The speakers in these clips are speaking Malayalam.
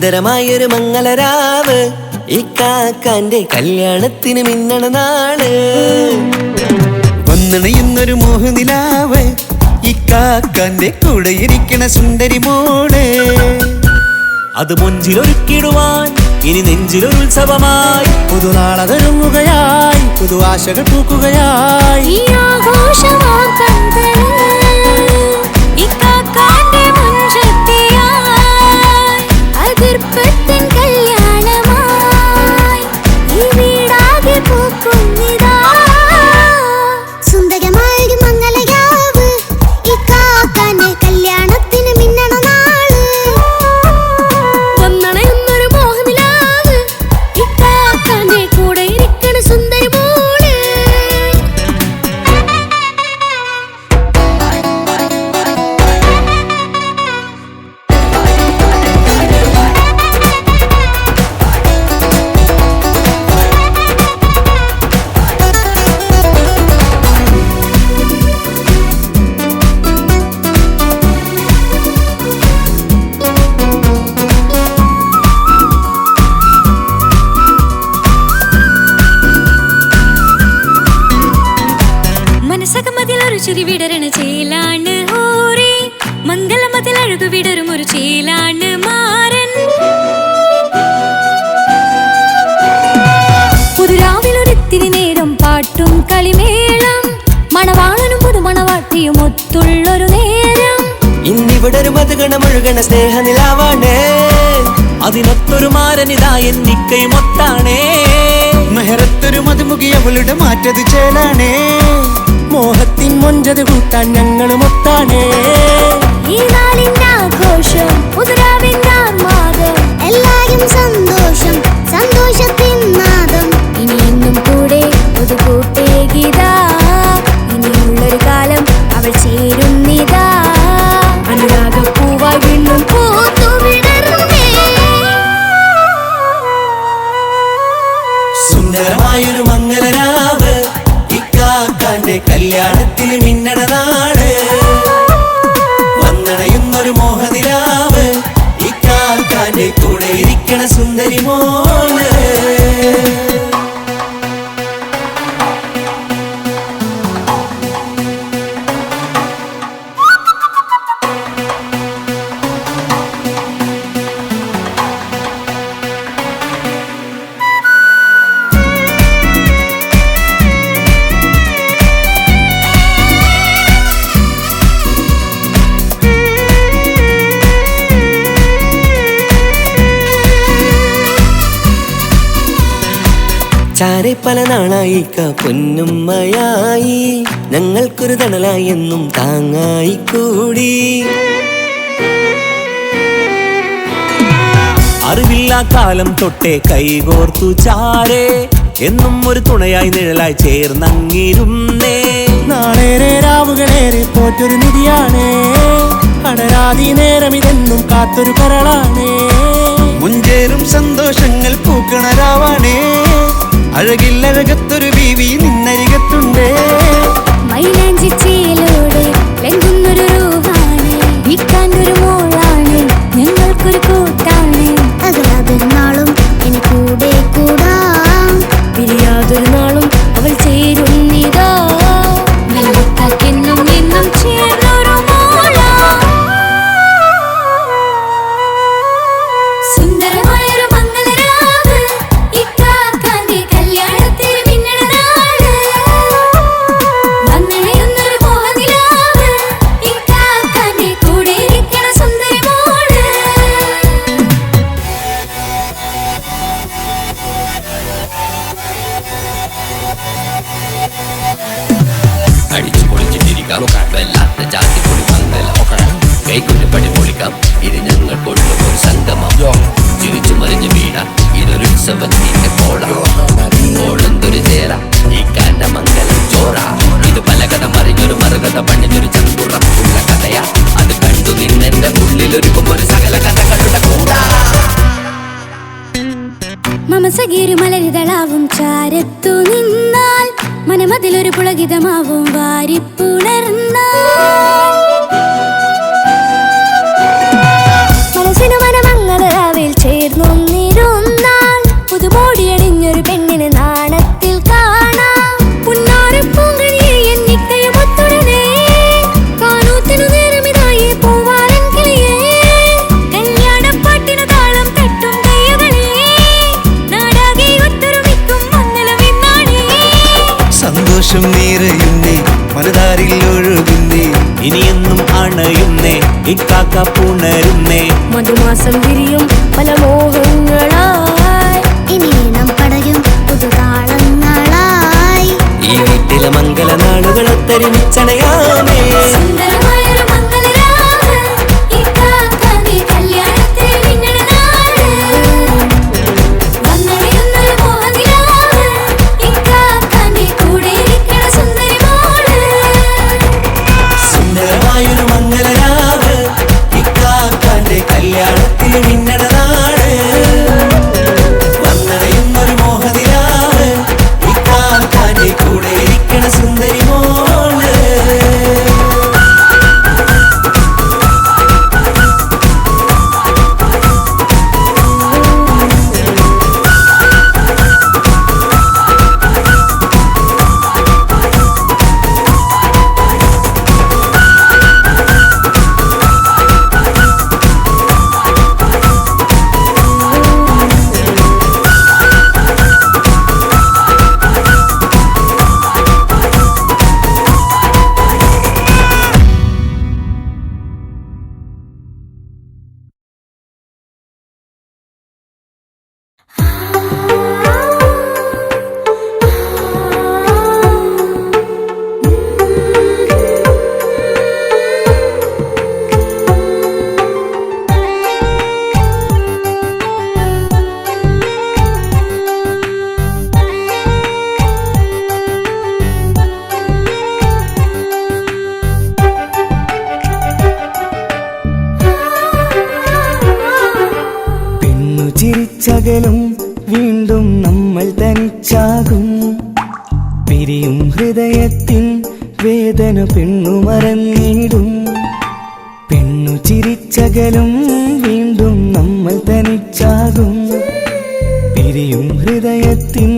സുന്ദരമായൊരു മംഗളരാവ് ഇക്കാക്കാന്റെ കല്യാണത്തിന് മിന്നണ നാള്. വന്നണയുന്നൊരു മോഹനിലാവ് ഇക്കാക്കാന്റെ കൂടെ ഇരിക്കണ സുന്ദരി മോള്. അത് മുഞ്ചിലൊരുക്കിടുവാൻ ഇനി നെഞ്ചിലൊരു ഉത്സവമായി പുതുനാളതൊരുങ്ങുകയായി പുതു ആശകൾ പൂക്കുകയായി. വിടരണ ചേലാണ് ഹോറി മംഗളമതിൽ അഴകു വിടരും ഒരു ചേലാണ് മാരൻ. പുതുരാവിലൊരിത്തിരി നേരം പാട്ടും കളിമേളം മണവാളനും പുതുമണവാട്ടിയും ഒത്തുള്ളൊരു നേരം. ഇന്നിവിടെ ഒരു മധുഗണമൊഴുകണ സ്നേഹനിലാവാണ് അതിനൊത്തൊരു മാരനിതാ എന്നിക്കയും ഒത്താണേ. മെഹറത്തൊരു മധുമുഖി അവളുടെ മാറ്റത് ചേലാണേ മോഹത്തിൻ മൊഞ്ചത് കൂട്ടാൻ ഞങ്ങളും ഒത്താണേ. ഈ നാളിന്റെ ആഘോഷം പുതുരാവിന്റെ ആർമാദം എല്ലാരും സന്തോഷം സന്തോഷത്തിൻ നാദം. ഇനി എന്നും കൂടെ പുതുകൂട്ടേ ഗീതാ ഇനിയുള്ളൊരു കാലം അവൾ ചേരുന്നിതാ അനുരാഗപ്പൂവായി വീണ്ടും പൂത്തുവിടരുന്നേ. സുന്ദരമായൊരു മംഗളരാവ് ഇക്കാക്കാന്റെ കല്യാണത്തിന് മിന്നണ നാള്. വന്നണയുന്നൊരു മോഹനിലാവ് ഇക്കാക്കാന്റെ കൂടെ ഇരിക്കണ സുന്ദരി മോള്. ചാരെ പല നാളായി പൊന്നുമ്മയായി ഞങ്ങൾക്കൊരു തണലായി എന്നും താങ്ങായി കൂടി. അറിവില്ലാ കാലം തൊട്ടേ കൈകോർത്തു ചാരെ എന്നും ഒരു തുണയായി നിഴലായി ചേർന്നങ്ങിരുന്നേ. നാളേറെ രാവുകളേറെ പോറ്റൊരു നിധിയാണേ അടരാതി നേരം ഇതെന്നും കാത്തൊരു കരളാണേ. മുഞ്ചേറും സന്തോഷങ്ങൾ പൂക്കണരാവാണേ അഴകില്ലഴകത്തൊരു ബീവി നിന്നരികത്തുണ്ടേ. മൈലാഞ്ചിച്ചേലോടെ ലംഘുന്നൊരു രൂപാണ് ഇക്കാണ്ടൊരു മോളാണ് ഞങ്ങൾക്കൊരു കൂട്ടാണ്. അകലാതൊരു നാളും ഇനി കൂടെ കൂടാം പിരിയാതൊരു നാളും അവൾ ചേരുന്നിതാ നെല്ലിക്കാക്കെന്നും എന്നും ചേർന്നൊരു മോള. സുന്ദരമായൊരു മംഗളരാവ് ഇക്കാക്കാന്റെ കല്യാണത്തിന് മിന്നണ നാള്. വന്നണയുന്നൊരു മോഹനിലാവ് ഇക്കാക്കാന്റെ കൂടെ ഇരിക്കണ സുന്ദരി മോള്. അടിച്ചു പൊളിച്ചിട്ടിരിക്കാം വല്ലാത്ത ജാതി പൊളി മംഗലം കൈകൊണ്ട് പടി പൊളിക്കാം ഇത് ഞങ്ങൾ കൊണ്ടുപോയി സംഗമം ചിരിച്ചു മറിഞ്ഞു വീണ ഇതൊരു ഉത്സവത്തിന്റെ കോളന്തൊരു ചേര ഈ കാന്റ മംഗലം ചോറ. ഇത് പല കഥ മറിഞ്ഞൊരു മറുകഥ പണിഞ്ഞൊരു ചന്തുറപ്പുള്ള കഥയാ അത് കണ്ടു നിന്നെന്റെ ഉള്ളിലൊരുക്കും ഒരു സകല കഥകളുടെ കൂടാ. മമസഗീരു മലരിതളാവും ചാരത്തു നിന്നാൽ മനമതിലൊരു പുളകിതമാവും വാരിപ്പുണർന്നാൽ മനസ്സിനു മനമംഗളരാവിൽ നിറയുന്നേ മനതാരിൽ ഒഴുകുന്നേ ഇനിയെന്നും അണയുന്നേ ഇക്കാക്ക പുണരുന്നേ മധുമാസം വിരിയും പല മോഹങ്ങളായി ഇനി നാം പടരും പുതുതാളങ്ങളായി ഈ വീട്ടിലെ മംഗല നാളുകളെ തരിച്ചണയാമേ സുന്ദരമായൊരു മംഗളരാവ് ഇക്കാക്ക നീ കല്യാണത്തിൽ മിന്നണ നാട് വന്നണിയുന്നൊരു മോഹനിലാവ് ഇക്കാക്ക നീ കൂടെ ഇരിക്കണ സുന്ദരി മോള് സുന്ദരമായൊരു മംഗലരാവ് ഇക്കാക്കാന്റെ കല്യാണത്തിൽ മിന്നണ നാട് വന്നടയുന്നൊരു മോഹനിലാവ് ഇക്കാക്കാന്റെ കൂടെ ഇരിക്കണ സുന്ദരി മോള് ചിരിച്ചകലും വീണ്ടും നമ്മൾ തനിച്ചാകും പിരിയും ഹൃദയത്തിൻ വേദന പെണ്ണു മറന്നിടും പെണ്ണു ചിരിച്ചകലും വീണ്ടും നമ്മൾ തനിച്ചാകും പിരിയും ഹൃദയത്തിൻ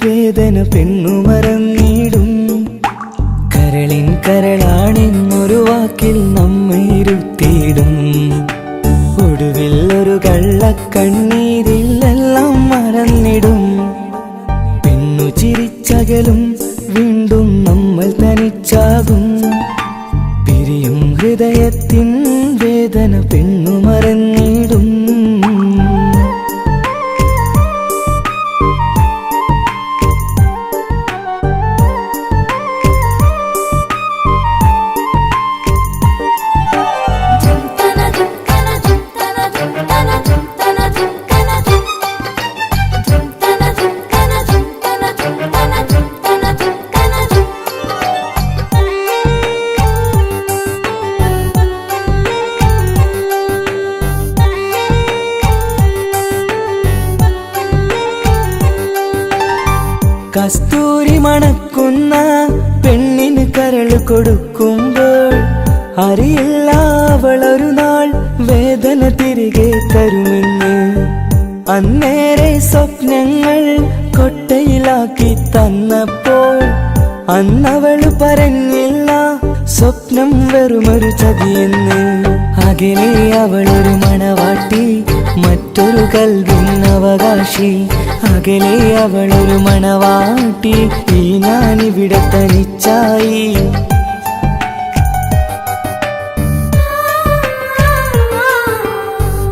വേദന പെണ്ണു മറന്നിടും കരളിൻ കരളാണെന്നൊരു വാക്കിൽ നമ്മെ ഇരുത്തിയിടും ഒടുവിൽ ഒരു കള്ളക്കണ്ണീരിലെല്ലാം മറന്നിടും പെണ്ണു ചിരിച്ചകലും വീണ്ടും നമ്മൾ തനിച്ചാകും പിരിയും ഹൃദയത്തിൻ വേദന പെണ്ണു മറന്നിടും കസ്തൂരി മണക്കുന്ന പെണ്ണിന് കരള് കൊടുക്കുമ്പോൾ അറിയില്ല അവളൊരു നാൾ വേദന തിരികെ തരുമെന്ന് അന്നേരെ സ്വപ്നങ്ങൾ കൊട്ടയിലാക്കി തന്നപ്പോൾ അന്നവള് പറഞ്ഞില്ല സ്വപ്നം വെറുമൊരു ചതിയെന്ന് അകലെ അവളൊരു മണവാട്ടി മറ്റൊരു കൽവിൻ അവകാശി അകലെ അവളൊരു മണവാട്ടി ഈ ഞാനിവിടെ തനിച്ചായി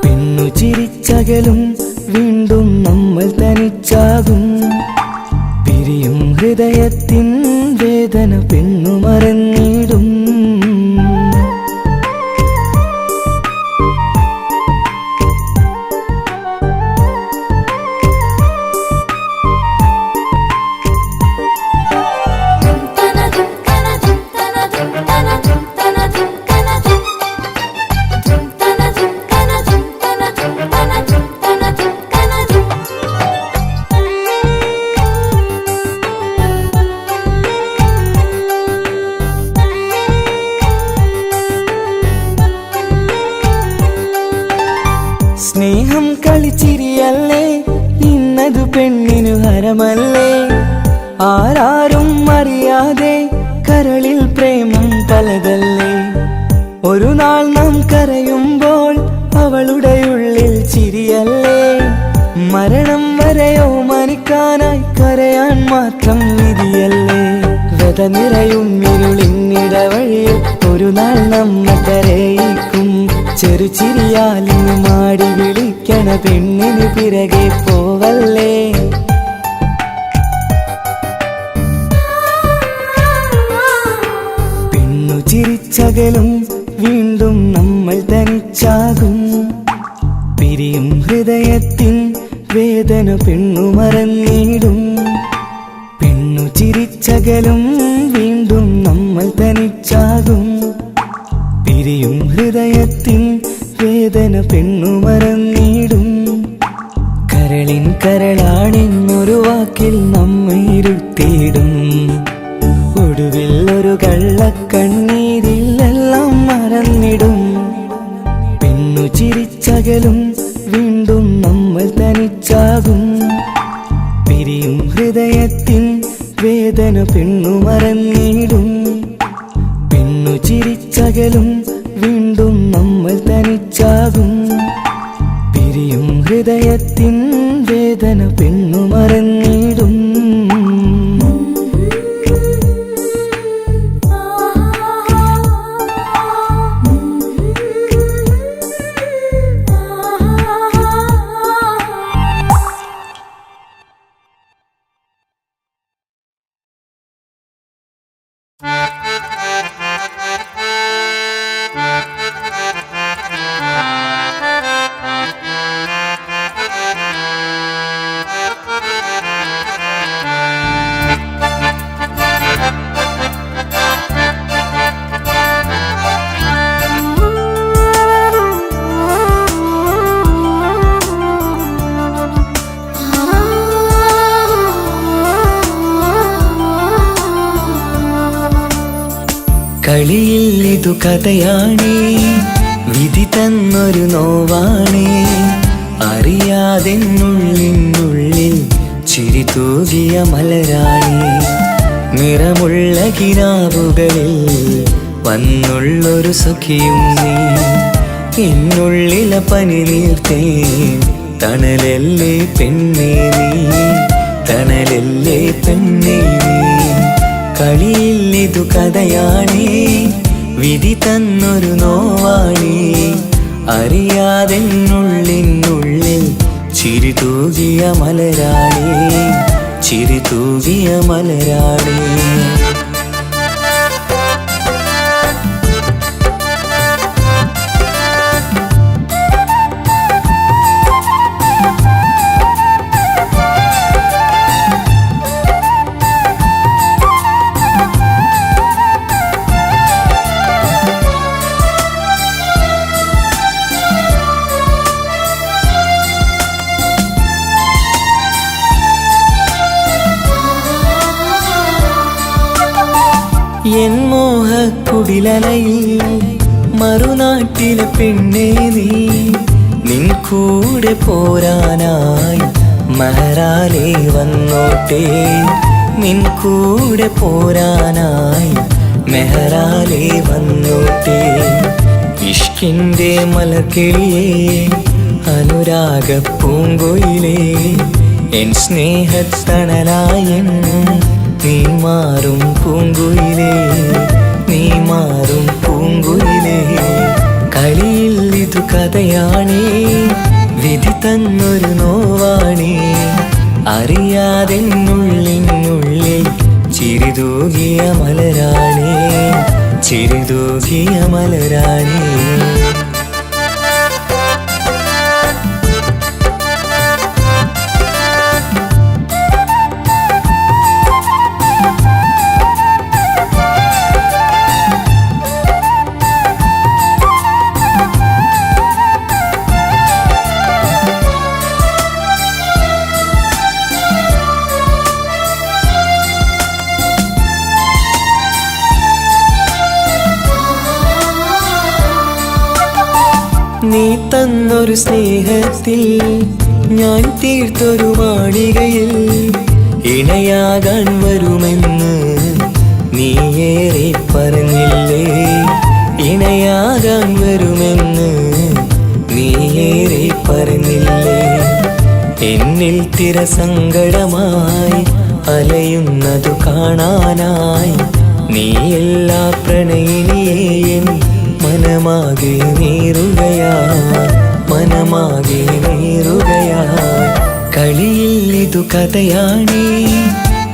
പെണ്ണു ചിരിച്ചകലും വീണ്ടും നമ്മൾ തനിച്ചാകും പിരിയും ഹൃദയത്തിൻ വേദന പെണ്ണു മറന്നിടും സ്നേഹം കളിച്ചിരിയല്ലേ ഇന്നതു പെണ്ണിനു ഹരമല്ലേ ആരാരും അറിയാതെ കരളിൽ പ്രേമം പലതല്ലേ ഒരു നാൾ നാം കരയുമ്പോൾ അവളുടെ ഉള്ളിൽ ചിരിയല്ലേ മരണം വരെയോ മരിക്കാനായി കരയാൻ മാത്രം വിധിയല്ലേ വ്യഥ നിറയും ഇരുളിന്നിടവഴിയിൽ ഒരു നാൾ നമ്മെ കരയിക്കും. ചെറുചിരിയാലിന് മാടി വിളിക്കണ പെണ്ണിന് പിറകെ പോവല്ലേ. പെണ്ണു ചിരിച്ചകലും വീണ്ടും നമ്മൾ തനിച്ചാകും. പിരിയും ഹൃദയത്തിൻ വേദന പെണ്ണു മറന്നിടും. പെണ്ണു ചിരിച്ചകലും വീണ്ടും നമ്മൾ തനിച്ചാകും. പിരിയും ഹൃദയത്തിൻ വേദന പെണ്ണു മറന്നിടും. കരളിൻ കരളാണെന്നൊരു വാക്കിൽ നമ്മെ ഇരുത്തിയിടും. ഒടുവിൽ ഒരു കള്ളക്കണ്ണീരിൽ എല്ലാം മറന്നിടും. പെണ്ണു ചിരിച്ചകലും വീണ്ടും നമ്മൾ തനിച്ചാകും. പിരിയും ഹൃദയത്തിൻ വേദന പെണ്ണു മറന്നിടും. പെണ്ണു ചിരിച്ചകലും വീണ്ടും നമ്മൾ തനിച്ചാകും. പിരിയും ഹൃദയത്തിൻ വേദന പെണ്ണു മറന്നിടും. കളിയിൽ ഇതു കഥയാണേ, വിധി തന്നൊരു നോവാണേ. അറിയാതെന്നുള്ളിനുള്ളിൽ ചിരി തൂകിയ മലരാണേ. നിറമുള്ള കിനാവുകളിൽ വന്നുള്ളൊരു സഖിയും നീ. എന്നുള്ളിലെ പനി നീർത്തേ തണലല്ലേ പെണ്ണേ നീ, തണലല്ലേ പെണ്ണേ നീ. കളിയിൽ ഇതു കഥയാണേ, വിധി തന്നൊരു നോവാണേ. അറിയാതെന്നുള്ളിനുള്ളിൽ ചിരി തൂകിയ മലരാണേ, ചിരി തൂകിയ മലരാണേ. എൻ മോഹക്കുടിലലയിൽ മറുനാട്ടിലെ പെണ്ണേ നീ. നിൻ കൂടെ പോരാനായി മഹറാലേ വന്നോട്ടെ. നിൻ കൂടെ പോരാനായി മെഹറാലേ വന്നോട്ടെ. ഇഷ്കിൻ്റെ മലർക്കിളിയേ, അനുരാഗ പൂങ്കൊയിലേ, എൻ സ്നേഹത്തണലായൻ നീ മാറും പൂങ്കുയിലേ, നീ മാറും പൂങ്കുയിലേ. കളിയിൽ ഇതു കഥയാണേ, വിധി തന്നൊരു നോവാണേ. അറിയാതെന്നുള്ളിനുള്ളിൽ ചിരി തൂകിയ മലരാണേ, ചിരി തൂകിയ മലരാണേ. നീ തന്നൊരു സ്നേഹത്തിൽ ഞാൻ തീർത്തൊരു മാളികയിൽ ഇണയാകാൻ വരുമെന്ന് നീയേറെ പറഞ്ഞില്ലേ. ഇണയാകാൻ വരുമെന്ന് നീയേറെ പറഞ്ഞില്ലേ. എന്നിൽ തിരസങ്കടമായി അലയുന്നതു കാണാനായി നീ എല്ലാ പ്രണയിനിയേയും മനമാകെ നീറുകയായി കളിയിൽ ഇതു കഥയാണേ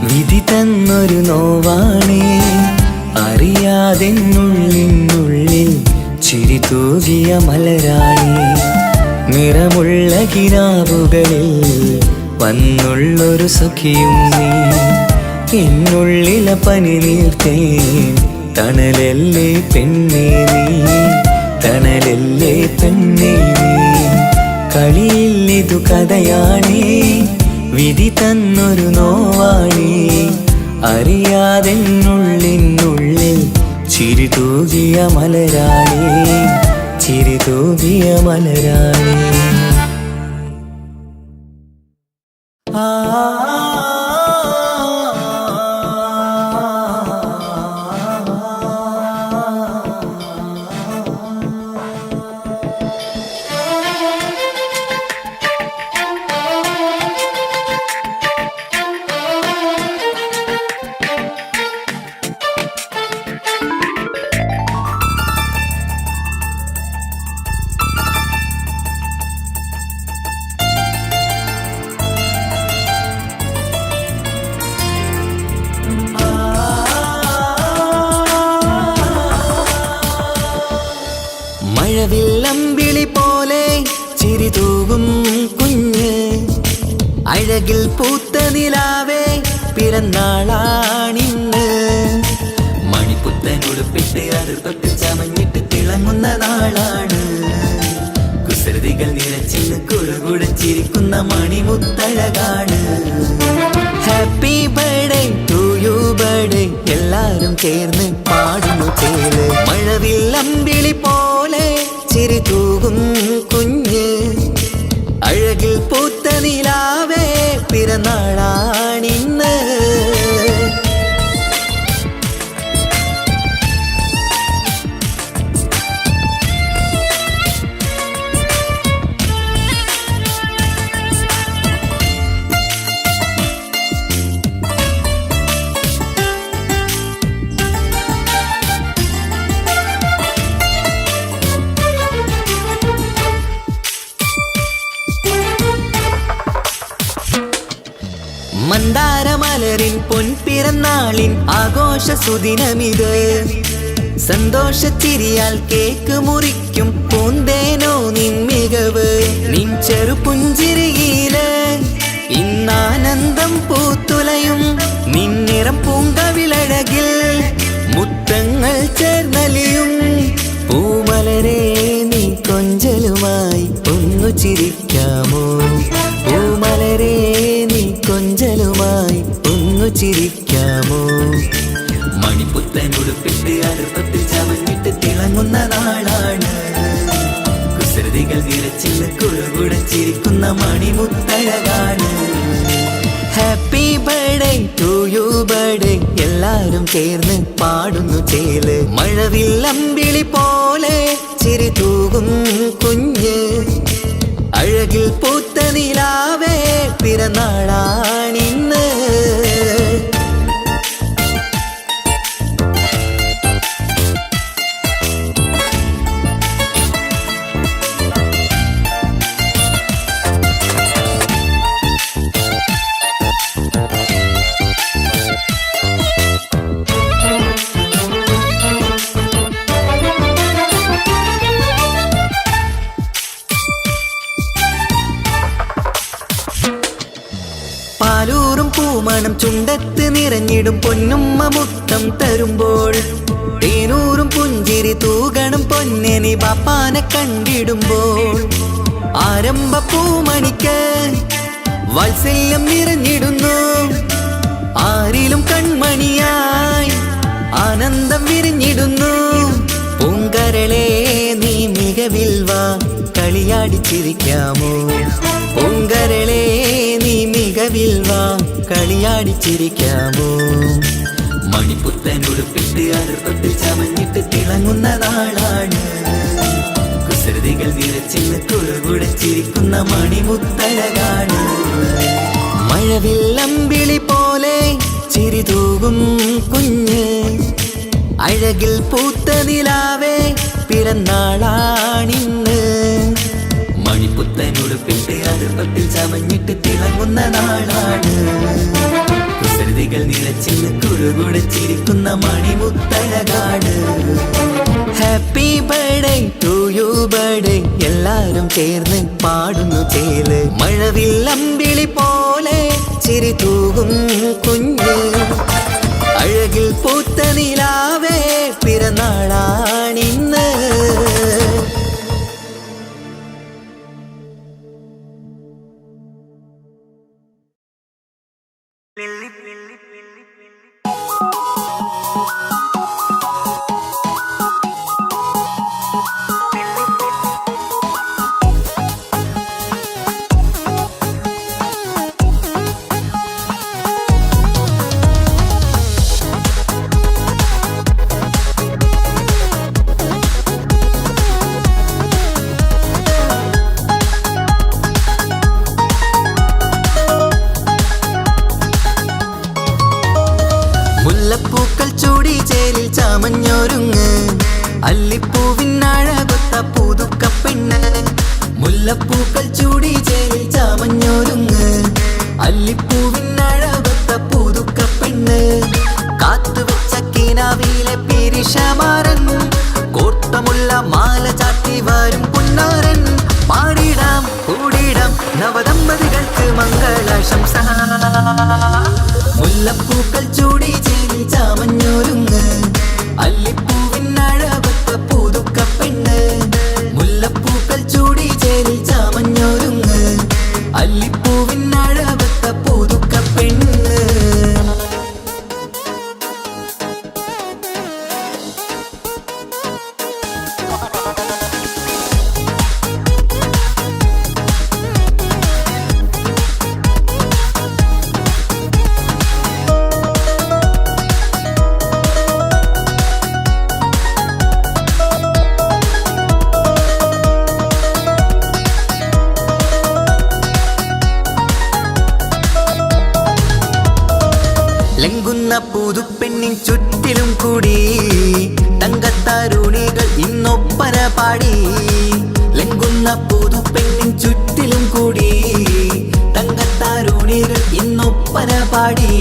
വിധി തന്നൊരു നോവാണേ അറിയാതെന്നുള്ളിനുള്ളിൽ ചിരി തൂകിയ മലരാണി നിറമുള്ള കിനാവുകളിൽ വന്നുള്ളൊരു സഖിയും നീ എന്നുള്ളില പനി നീർത്തേൻ തണലല്ലേ പെണ്ണേ നീ കളിയിൽ ഇതു കഥയാണേ വിധി തന്നൊരു നോവാണേ അറിയാതെന്നുള്ളിനുള്ളിൽ ചിരി തൂകിയ മലരാണി മഴവില്ലമ്പിളി പോലെ ചിരി തൂകും കുഞ്ഞ് അഴകിൽ പൂത്ത നിലാവേ പിറന്നാളാണിന്ന് മണിപ്പുത്തനുടുപ്പിട്ട് അത് തൊട്ട് ചമഞ്ഞിട്ട് തിളങ്ങുന്ന നാളാണ് കുസൃതികൾ നിറച്ചിന്ന് കുറുകുടച്ചിരിക്കുന്ന മണിമുത്തഴകാണ് happy birthday to you birthday എല്ലാരും ചേർന്ന് പാടുന്നു ചേല് മഴവില്ലമ്പിളി പോലെ ചിരി തൂകും കുഞ്ഞ് അഴകിൽ പൂത്ത നിലാവേ പിറന്നാളാണിന്ന് മന്ദാരമലരിൻ പൊൻപിറന്നാളിൻ ആഘോഷ സുദിനമിത് സന്തോഷച്ചിരിയാൽ കേക്ക് മുറിക്കും പൂന്തേനോ നിൻ മികവ് നിൻ ചെറുപുഞ്ചിരിയില് ഇന്നാനന്ദം പൂത്തുലയും നിന്നിറം പൂങ്കവിളഴകിൽ മുത്തങ്ങൾ ചേർന്നലിയും പൂമലരെ നീ കൊഞ്ചലുമായി ഒന്നു ചിരിക്കാമോ പൂമലരെ നീ കൊഞ്ചലുമായി ഒന്നു ചിരിക്കാമോ മണിപ്പുത്തനുടുപ്പിട്ട് അടുപ്പത്തിൽ ചമഞ്ഞിട്ട് തിളങ്ങുന്ന നാളാണ് കുസൃതികൾ നിറച്ചില്ല കുറുകുടച്ചിരിക്കുന്ന മണിമുത്തഴകാണ് happy birthday to you birthday എല്ലാരും ചേർന്ന് പാടുന്നു ചേല് മഴവില്ലമ്പിളി പോലെ ചിരി തൂകും കുഞ്ഞ് അഴകിൽ പൂത്ത നിലാവേ പിറന്നാളാണിന്ന് പാലൂറും പൂമണം ചുണ്ടത്ത് നിറഞ്ഞിടും പൊന്നുമ്മ മുത്തം തരുമ്പോൾ തേനൂറും പുഞ്ചിരി തൂകണം പൊന്നനി ബാപ്പാനെ കണ്ടിടുമ്പോൾ ആരംഭ പൂമണിക്ക് വാത്സല്യം നിറഞ്ഞിടുന്നു ആരിലും കൺമണിയായി ആനന്ദം വിരിഞ്ഞിടുന്നു പൂങ്കരളെ നീ മികവിൽ വാ കളിയാടിച്ചിരിക്കാമോ പൂങ്കരളെ നീ മികവിൽ വാ കളിയാടിച്ചിരിക്കാമോ മണിപ്പുത്തനുടുപ്പിട്ട് അടുത്തൊട്ട് ചമഞ്ഞിട്ട് തിളങ്ങുന്ന നാളാണ് കുസൃതികൾ നിറച്ചിന്ന് കുറുകുടച്ചിരിക്കുന്ന മണിമുത്തഴകാണ് മഴവില്ലമ്പിളി പോലെ ചിരി തൂകും കുഞ്ഞ് അഴകിൽ പൂത്ത നിലാവേ പിറന്നാളാണിന്ന് മണിപ്പുത്തനുടുപ്പിട്ട് അതിർപ്പത്തിൽ ചമഞ്ഞിട്ട് തിളങ്ങുന്ന നാളാണ് കുസൃതികൾ നിറച്ചിന്ന് കുറുകുടച്ചിരിക്കുന്ന മണിമുത്തഴകാട് happy birthday to you birthday എല്ലാരും ചേർന്ന് പാടുന്നു ചേല് മഴവില്ലമ്പിളി പോലെ ചിരി തൂകും കുഞ്ഞ് അഴകിൽ പൂത്ത നിലാവേ പിറന്നാളാണിന്ന് മുല്ലപ്പൂക്കൾ ചൂടി ചേലിൽ ചാമഞ്ഞൊരുങ്ങ് അല്ലിപ്പൂവിനഴകൊത്ത പുതുക്കപ്പെണ്ണ് മുല്ലപ്പൂക്കൾ ചൂടി ചേലിൽ ചാമഞ്ഞൊരുങ്ങ് അല്ലിപ്പൂവിനഴകൊത്ത പുതുക്കപ്പെണ്ണ് കാത്തുവെച്ച കിനാവിലെ പിരിശമാരൻ കോർത്തമുള്ള മാല ചാട്ടി വരും പുന്നാരൻ പാടിടാം കൂടിടാം നവദമ്പതികൾക്ക് മംഗളാശംസ മുല്ലപ്പൂക്കൾ ചൂടി ചേലി ചാമഞ്ഞൊരുങ്ങ് അല്ലിപ്പൂവിനഴകൊത്ത പുതുക്കപ്പെണ്ണ് മുല്ലപ്പൂക്കൾ ചൂടി ചേലി ചാമഞ്ഞൊരുങ്ങ് അല്ലിപ്പൂവിനഴകൊത്ത പുതുക്കപ്പെണ്ണ് ലംഘുന്ന പുതുപ്പെണ്ണിൻ ചുറ്റിലും കൂടി തങ്കത്താരുണികൾ ഇന്നൊപ്പന പാടി ലംഘുന്ന പുതുപ്പെണ്ണിൻ ചുറ്റിലും കൂടി തങ്കത്താരുണികൾ ഇന്നൊപ്പന പാടി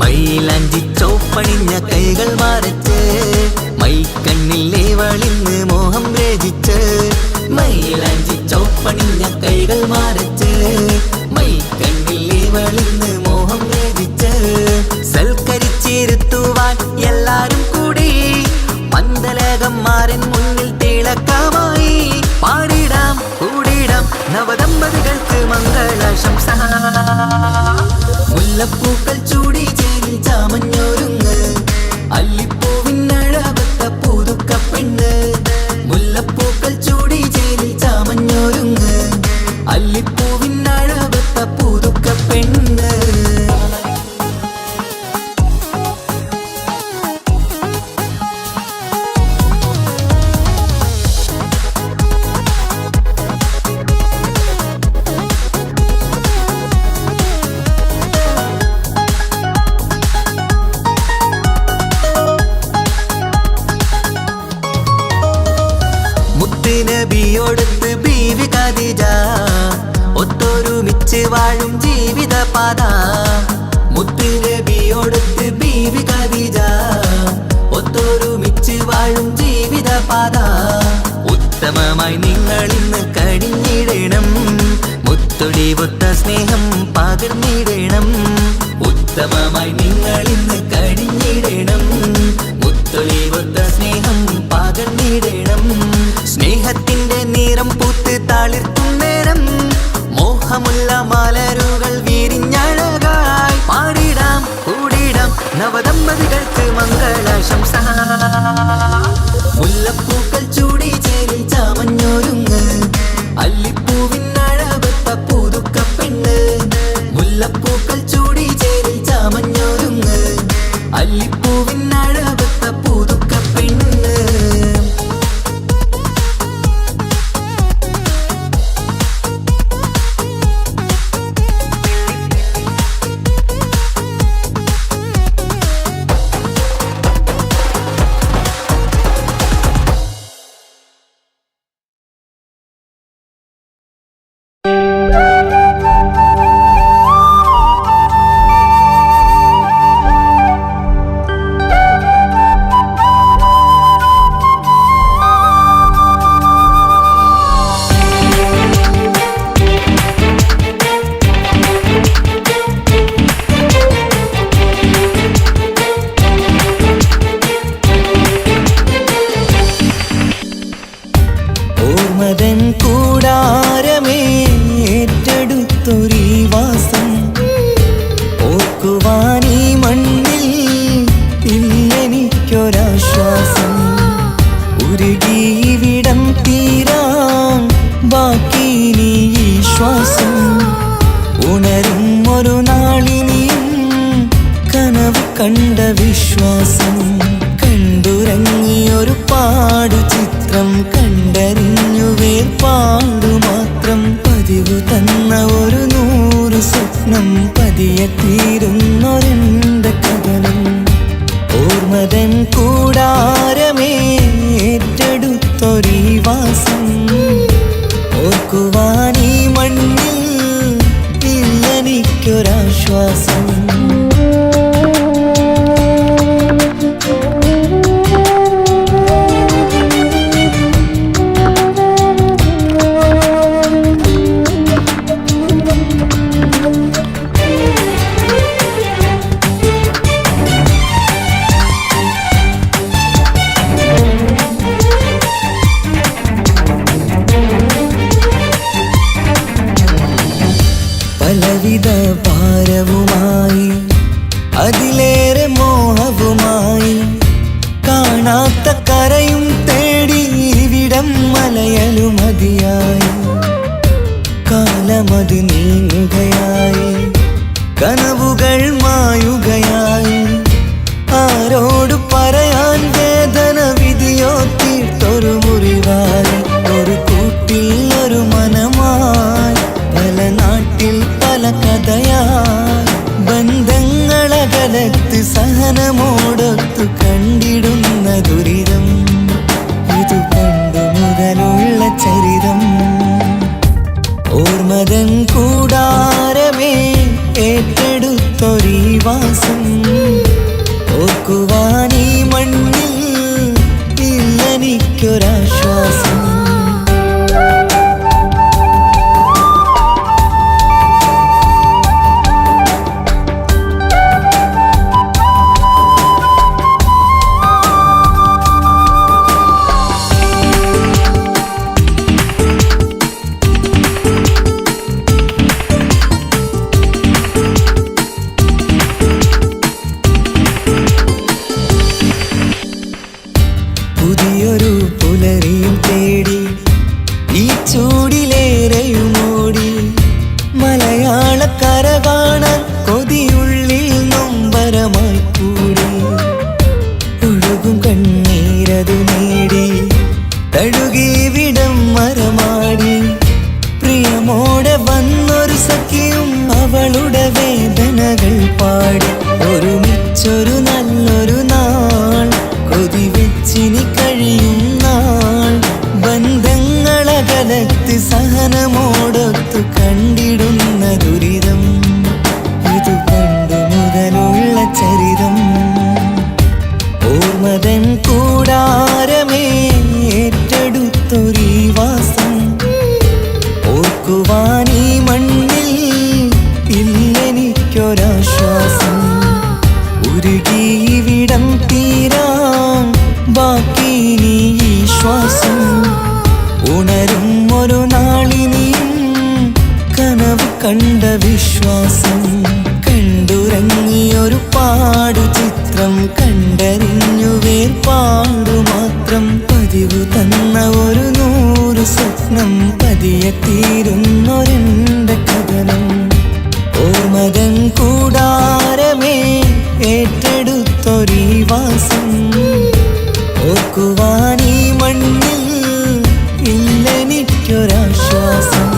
മൈലാഞ്ചി ചോപ്പണിഞ്ഞ കൈകൾ മറച്ച് മൈക്കണ്ണിലെ വളിന്ന് മോഹം രചിച്ച് മൈലാഞ്ചി ചോപ്പണിഞ്ഞ കൈകൾ മറച്ച് മൈക്കണ്ണിലെ വളിന്ന് മോഹം രചിച്ച് സൽക്കരിച്ചിരുത്തുവാൻ എല്ലാരും കൂടി പന്തലകന്മാരൻ മുന്നിൽ തിളക്കമായി പാടിടാം കൂടിടാം നവദമ്പതികൾക്ക് മംഗളാശംസ മുല്ലപ്പൂക്കൾ ചൂടി ചേലി ചാമഞ്ഞൊരുങ്ങ് അല്ലിപ്പൂവിനഴകൊത്ത പുതുക്കപ്പെണ്ണ് മുല്ലപ്പൂക്കൾ ചൂടി ചേലി ചാമഞ്ഞൊരുങ്ങ് അല്ലിപ്പൂവിനഴകൊത്ത പുതുക്കപ്പെണ്ണ് നബിയോടൊത്ത് ബീവി ഖദീജ ഒത്തൊരുമിച്ച് വാഴും ജീവിത പാത മുത്ത് നബിയോടൊത്ത് ബീവി ഖദീജ ഒത്തൊരുമിച്ച് വാഴും ജീവിത പാത ഉത്തമമായി നിങ്ങൾ ഇന്ന് കഴിഞ്ഞിടണം മുത്തൊടി ഒത്ത സ്നേഹം പകർന്നിടണം ഉത്തമമായി നിങ്ങൾ ഇന്ന് കഴിഞ്ഞിടണം മുത്തൊടി ഒത്ത സ്നേഹം പകർന്നിടണം സ്നേഹത്തിന്റെ നിറം പൂത്ത് താളിർക്കും നേരം മോഹമുള്ള മലരുകൾ വിരിഞ്ഞഴകായി പാടിടാം കൂടിടാം നവദമ്പതികൾക്ക് മംഗളാശംസ മുല്ലപ്പൂക്കൾ ചൂടി ചേലി ചാമഞ്ഞൊരുങ്ങ് അല്ലിപ്പൂവിനഴകൊത്ത പുതുക്കപ്പെണ്ണ് മുല്ലപ്പൂക്കൾ ചൂടി ചേലി ചാമഞ്ഞൊരുങ്ങ് അല്ലിപ്പൂവിനഴകൊത്ത പുതുക്കപ്പെണ്ണ് കണ്ട വിശ്വാസം കണ്ടുറങ്ങിയൊരു പാടു ചിത്രം കണ്ടറിഞ്ഞു വേർപാടു മാത്രം പതിവു തന്ന ഒരു 100 സ്വപ്നം പതിയെ തീരുന്നൊരെന്റെ കഥനം ഓർമ്മതൻ കൂടാരമേ ഏറ്റെടുത്തൊരീ വാസം ഓർക്കുവാനീ മണ്ണിൽ ഇല്ലെനിക്കൊരാശ്വാസം പലവിധ ഭാരവുമായി അതിലേറെ മോഹവുമായി കാണാത്ത കരയും തേടി ഇവിടം മലയലുമതിയായി കാലമത് നീങ്ങുകയായി കനവുകൾ മായുകയായി ആരോട് പറയാൻ വേദന വിധിയോ തീർത്തൊരു മുറിവായി ഒരു കൂട്ടിൽ ഒരു മനമായി പല നാട്ടിൽ പല കഥയായി ബന്ധങ്ങളകലത്ത് സഹനമോടൊത്തു കണ്ടിടുന്ന ദുരിതം ഇതു പണ്ടു മുതലുള്ള ചരിതം ഓർമ്മതൻ കൂടാരമേ ഏറ്റെടുത്തൊരീ വാസം ഓർക്കുവാനീ മണ്ണിൽ ഇല്ലെനിക്കൊരാശ്വാസം പുതിയൊരു പുലരിയും തേടി ഈ ചൂടിലേറെയുമോടി മലയാളക്കര കാണാൻ കൊതിയുള്ളിൽ നൊമ്പരമായി കൂടി ഒഴുകും കണ്ണീരതു നേടി തഴുകിവിടം മരമാടി പ്രിയമോടെ വന്നൊരു സഖിയും അവളുടെ വേദനകൾ പാടി ഒരുമിച്ചൊരു നല്ലൊരു നാൾ കൊതി വെച്ചിനി കഴിയും നാൾ ബന്ധങ്ങളകലത്ത് സഹനമോടൊത്തു കണ്ടിടുന്ന ദുരിതം ഇതു പണ്ടു മുതലുള്ള ചരിതം ഓർമ്മതൻ കൂടാരമേ ഏറ്റെടുത്തൊരീ വാസം ഓർക്കുവാനീ മണ്ണിൽ ഇല്ലെനിക്കൊരാശ്വാസം ഉരുകിയിവിടം തീരാൻ ബാക്കി നീ ഈ ശ്വാസം ഉണരും ഒരു നാളിനിയും കനവ് കണ്ട വിശ്വാസം കണ്ടുറങ്ങിയൊരു പാടു ചിത്രം കണ്ടറിഞ്ഞു വേർപാടു മാത്രം പതിവു തന്ന ഒരു 100 സ്വപ്നം പതിയെ തീരുന്നൊരെന്റെ കഥനം ഓർമ്മതൻ കൂടാരമേ ഏറ്റെടുത്തൊരീ വാസം ഓർക്കുവാനീ മണ്ണിൽ ഇല്ലെനിക്കൊരാശ്വാസം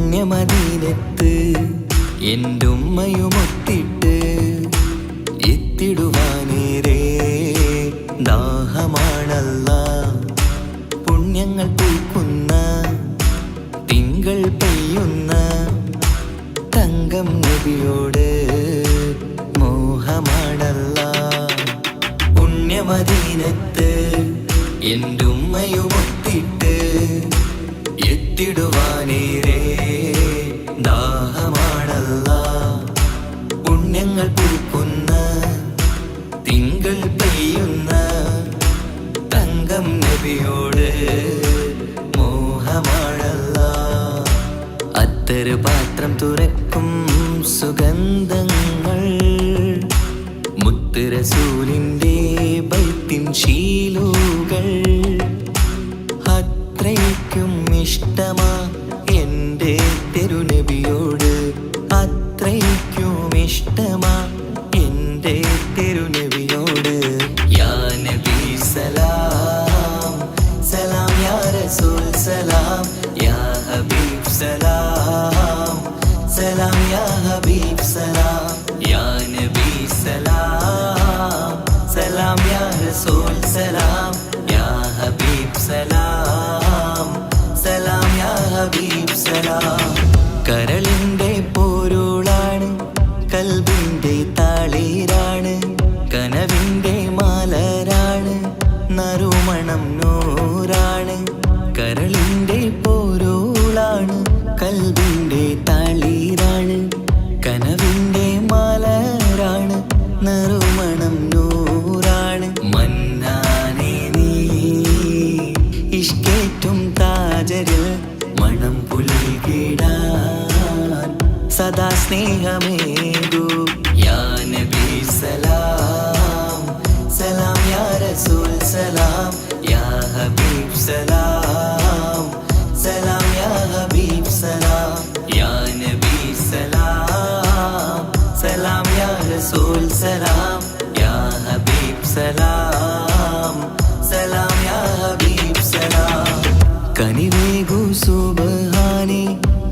പുണ്യമദീനത്ത് എൻ്റെ ഉമ്മയുമൊത്തിട്ട് എത്തിടുവാനേരേ ദാഹമാണല്ല പുണ്യങ്ങൾ പൂക്കുന്ന തിങ്കൾ പെയ്യുന്ന തങ്കം നബിയോട് മോഹമാണല്ല പുണ്യമദീനത്ത് എൻ്റെ ഉമ്മയുമൊത്തിട്ട് എത്തിടുവാനേരേ ദാഹമാണല്ല പുണ്യങ്ങൾ പൂക്കുന്ന തിങ്കൾ പെയ്യുന്ന തങ്കം നബിയോട് മോഹമാണല്ല അത്തര് പാത്രം തുറക്കും സുഗന്ധങ്ങൾ മുത്ത് റസൂലിൻ്റെ ബൈത്തിൻ ശീലുകൾ അത്രയ്ക്കും ഇഷ്ടമാ എൻ്റെ തിരുനബിയോട്, അത്രയ്ക്കും ഇഷ്ടമാ എൻ്റെ തിരുനബിയോട്. യാ നബി സലാം സലാം, യാ റസൂൽ സലാം, യാ ഹബീബ് സലാം സലാം, യാ ഹബീബ് സലാം, യാ നബി സലാം സലാം, യാ റസൂൽ സലാം, യാ ഹബീബ് സലാം സലാം, യാ ഹബീബ് സലാം. കരളിൻ്റെ പൊരുളാണ്, കൽബിൻ്റെ താളീരാണ്, കനവിൻ്റെ മാലരാണ്, നറുമണം നൂറാണ്. കരളിൻ്റെ പൊരുളാണ്, കൽബിൻ്റെ താളീരാണ്, കനവിൻ്റെ മാലരാണ്, നറുമണം നൂറാണ്. മന്നാനേ നീ ഇഷ്കേറ്റും താജരിൽ മണം പുൽകിടാൻ സദാ സ്നേഹമേകൂ. യാ നബി സലാം സലാം, യാ റസൂൽ സലാം, യാ ഹബീബ് സലാം സലാം, യാ ഹബീബ് സലാം, യാ നബി സലാം സലാം, യാ റസൂൽ സലാം, യാ ഹബീബ് സലാം സലാം, യാ ഹബീബ് സലാം. കനിവേകു സുബ്ഹാനേ,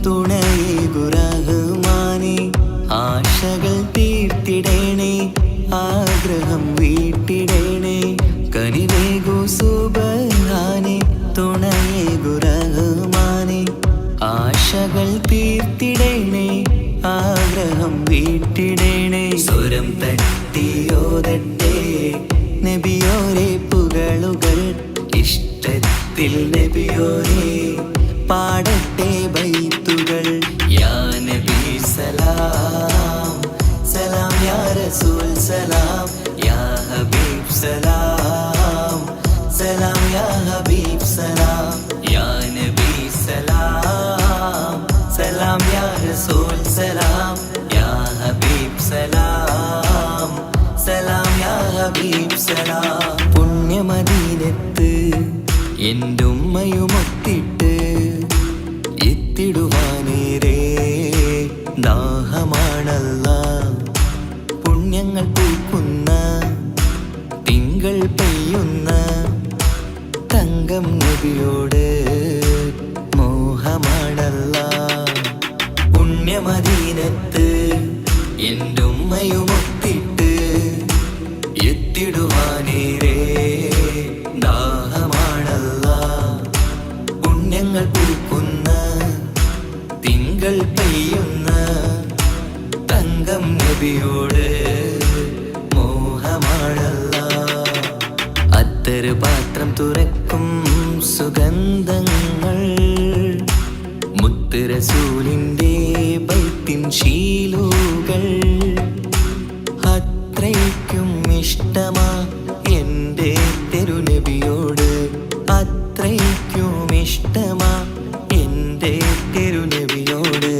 തുണയേകു റഹ്മാനേ, ആശകൾ തീർത്തിടേണേ, ആഗ്രഹം വീട്ടിടേണേ. കനിവേകു സുബ്ഹാനേ, തുണയേകു റഹ്മാനേ, ആശകൾ തീർത്തിടേണേ, ആഗ്രഹം വീട്ടിടേണേ. സ്വരം തട്ടിയോതട്ടെ നബിയോരെ പുകളുകൾ, ഇഷ്ടത്തിൽ നബിയോരെ പാടട്ടെ ബൈത്തുകൾ. യാ നബി സലാം സലാം, യാ റസൂൽ സലാം, യാ ഹബീബ് സലാം സലാം, യാ ഹബീബ് സലാം, യാ നബി സലാം സലാം, യാ റസൂൽ സലാം, യാ ഹബീബ് സലാം സലാം, യാ ഹബീബ് സലാം. പുണ്യമദീനത്ത് എൻ്റെ ഉമ്മയുമൊത്തിട്ട് എത്തിടുവാനേരേ ദാഹമാണല്ല. പുണ്യങ്ങൾ പൂക്കുന്ന തിങ്കൾ പെയ്യുന്ന തങ്കം നബിയോട് മോഹമാണല്ല. പുണ്യമദീനത്ത് എൻ്റെ ഉമ്മയുമൊത്തിട്ട് എത്തിടുവാനേരേ ദാഹമാണല്ല. പുണ്യങ്ങൾ പൂക്കുന്ന തിങ്കൾ പെയ്യുന്ന തങ്കം നബിയോട് മോഹമാണല്ല. അത്തറ് പാത്രം തുറക്കും സുഗന്ധങ്ങൾ, മുത്ത് റസൂലിൻ്റെ ബൈത്തിൻ ശീലുകൾ അത്രയ്ക്കും ഇഷ്ടമാ എൻ്റെ തിരുനബിയോട്, അത്രയ്ക്കും ഇഷ്ടമാ എൻ്റെ തിരുനബിയോട്.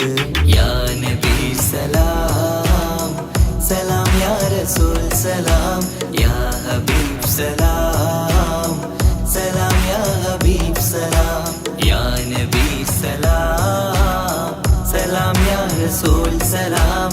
യാ നബി സലാം സലാം, യാ റസൂൽ സലാം, യാ ഹബീബ് സലാം സലാം, യാ ഹബീബ് സലാം, യാ നബി സലാം സലാം, യാ റസൂൽ സലാം,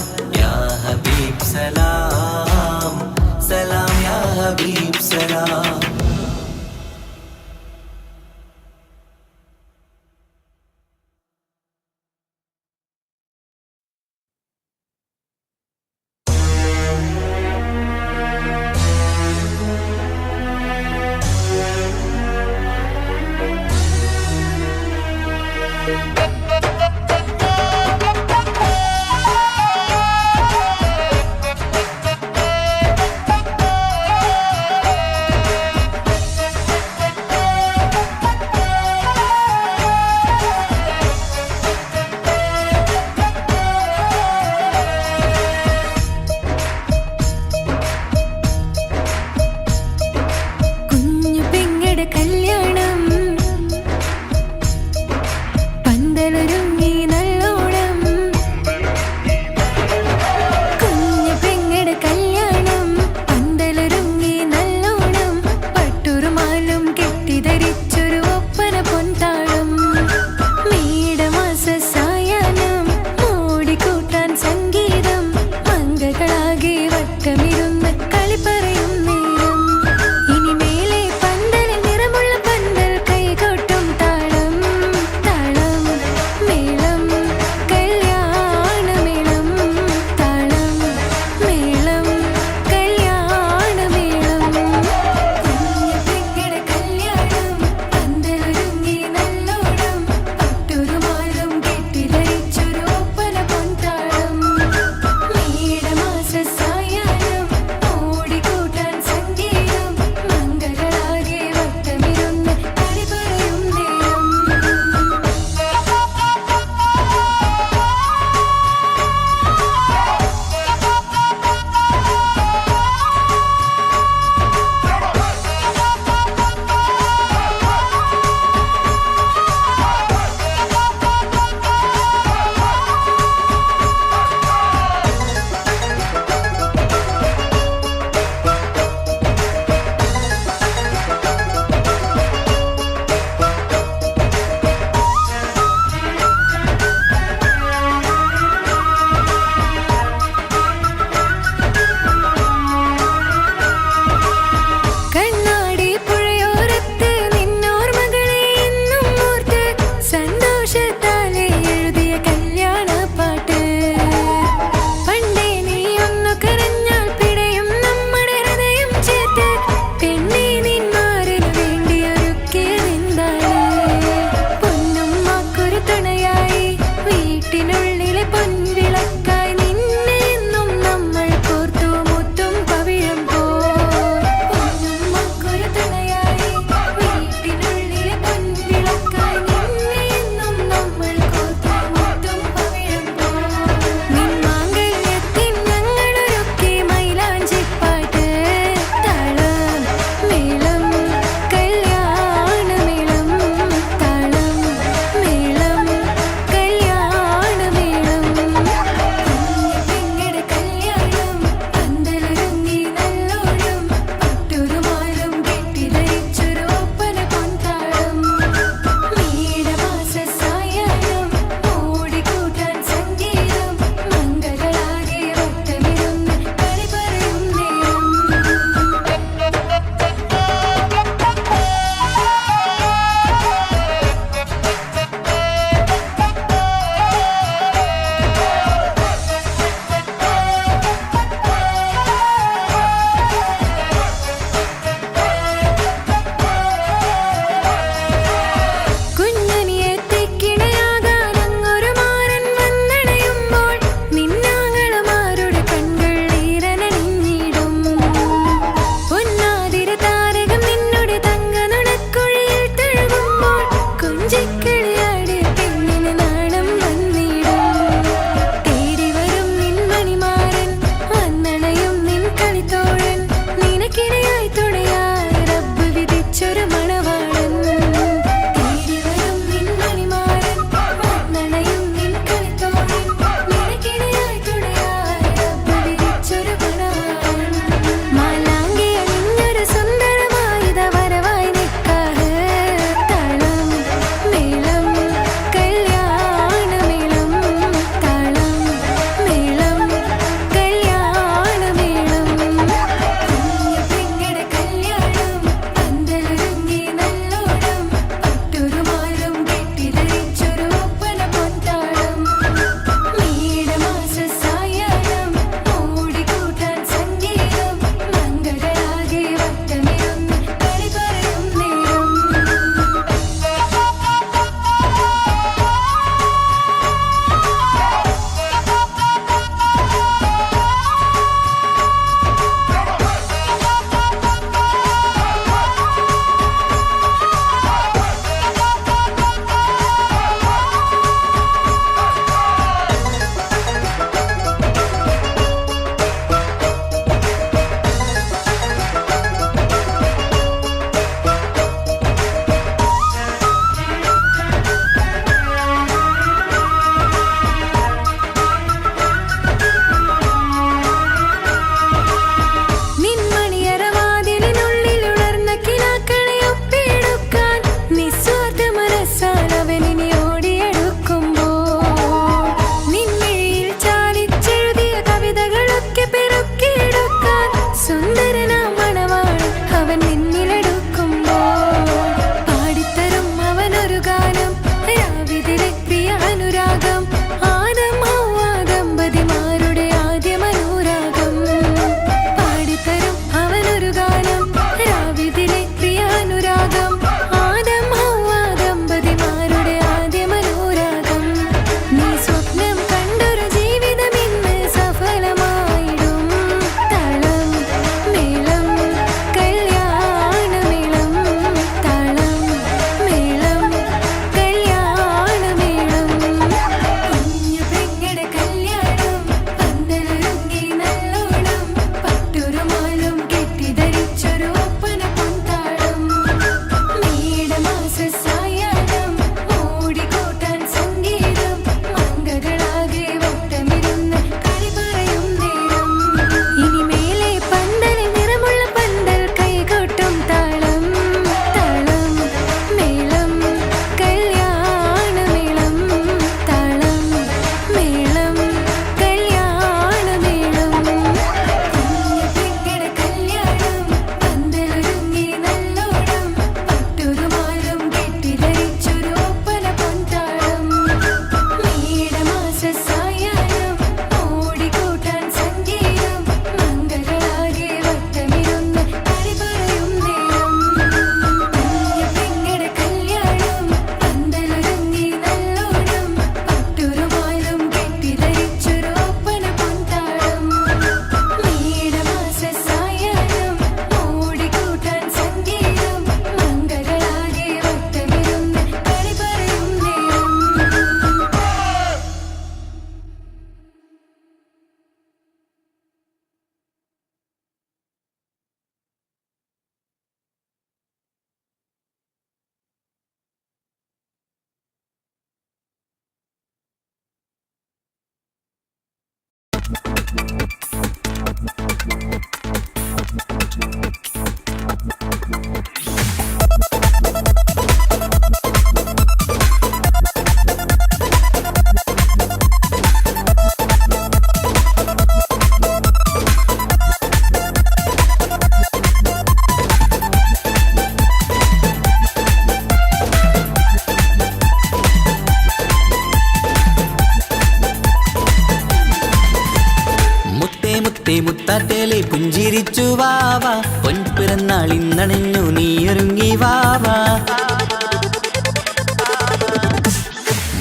മുത്താറ്റേലെ പുഞ്ചിരിച്ചു വാവാ പൊൻപിറന്നാൾ ഇന്നണഞ്ഞു നീയൊരുങ്ങി വാവാ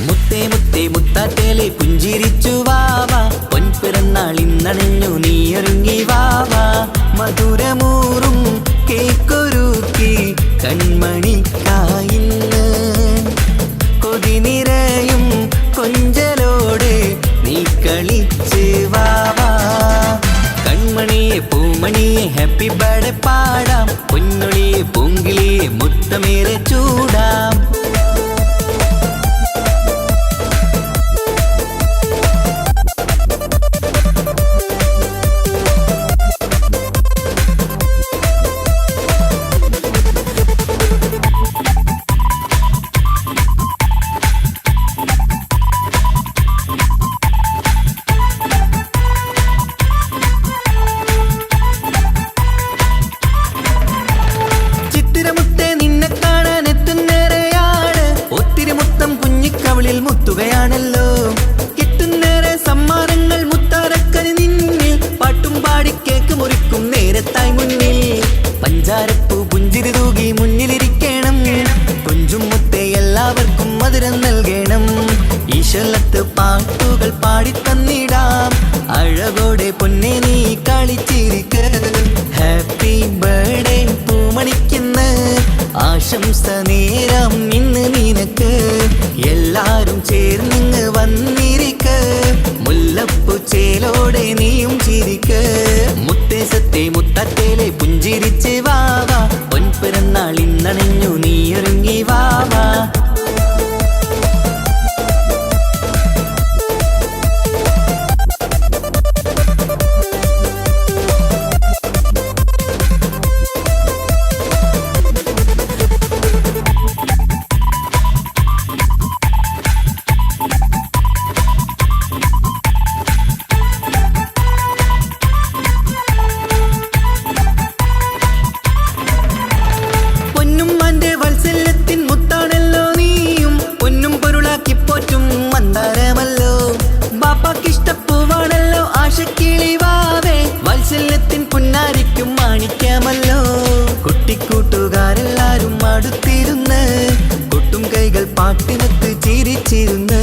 മുത്തേ മുത്തേ മുത്താറ്റേലെ പുഞ്ചിരിച്ചു വാവാ പൊൻപിറന്നാൾ ഇന്നണഞ്ഞു നീയൊരുങ്ങി വാവാ മധുരമൂറും കേക്കൊരുക്കി കൺമണിക്കായിന്ന് കൊതി നിറയും കൊഞ്ചലോടെ നീ കളിച്ച് വാവാ കൺമണിയെ പൂമണിയെ ഹാപ്പി ബർത്ത്ഡേ പാടാം പൊന്നൊളിയെ പൂങ്കിളിയെ മുത്തമേറെ ചൂടാം മുത്തുകയാണല്ലോ കിട്ടുന്നേറെ സമ്മാനങ്ങൾ മുത്താരക്കനി നിന്നിൽ പാട്ടും പാടി കേക്ക് മുറിക്കും നേരത്തായി മുന്നിൽ പഞ്ചാരപ്പൂ പുഞ്ചിരി തൂകി മുന്നിലിരിക്കണം കൊഞ്ചും മുത്തേ എല്ലാവർക്കും മധുരം നൽകണം ഈശ്വലത്ത് പാട്ടുകൾ പാടിത്തന്നിടാം അഴകോടെ പൊന്നെ നീ കളിച്ചിരിക്ക ഹാപ്പി ബർത്ത്ഡേ പൂമണിക്കുന്ന ആശംസ നേരം ഇന്ന് നിനക്ക് എല്ലാരും ചേർന്നിങ്ങ് വന്നിരിക്ക മുല്ലപ്പൂ ചേലോടെ നീയും ചിരിക്ക് മുത്തേ സത്തേ മുത്തറ്റേലെ പുഞ്ചിരിച്ച് വാവാ പൊൻപിറന്നാൾ ഇന്നണഞ്ഞു നീയൊരുങ്ങി വാവാ കുട്ടിക്കൂട്ടുകാരെല്ലാരും അടുത്തിരുന്ന് കൊട്ടും കൈകൾ പാട്ടിനൊത്ത് ചിരിച്ചിരുന്ന്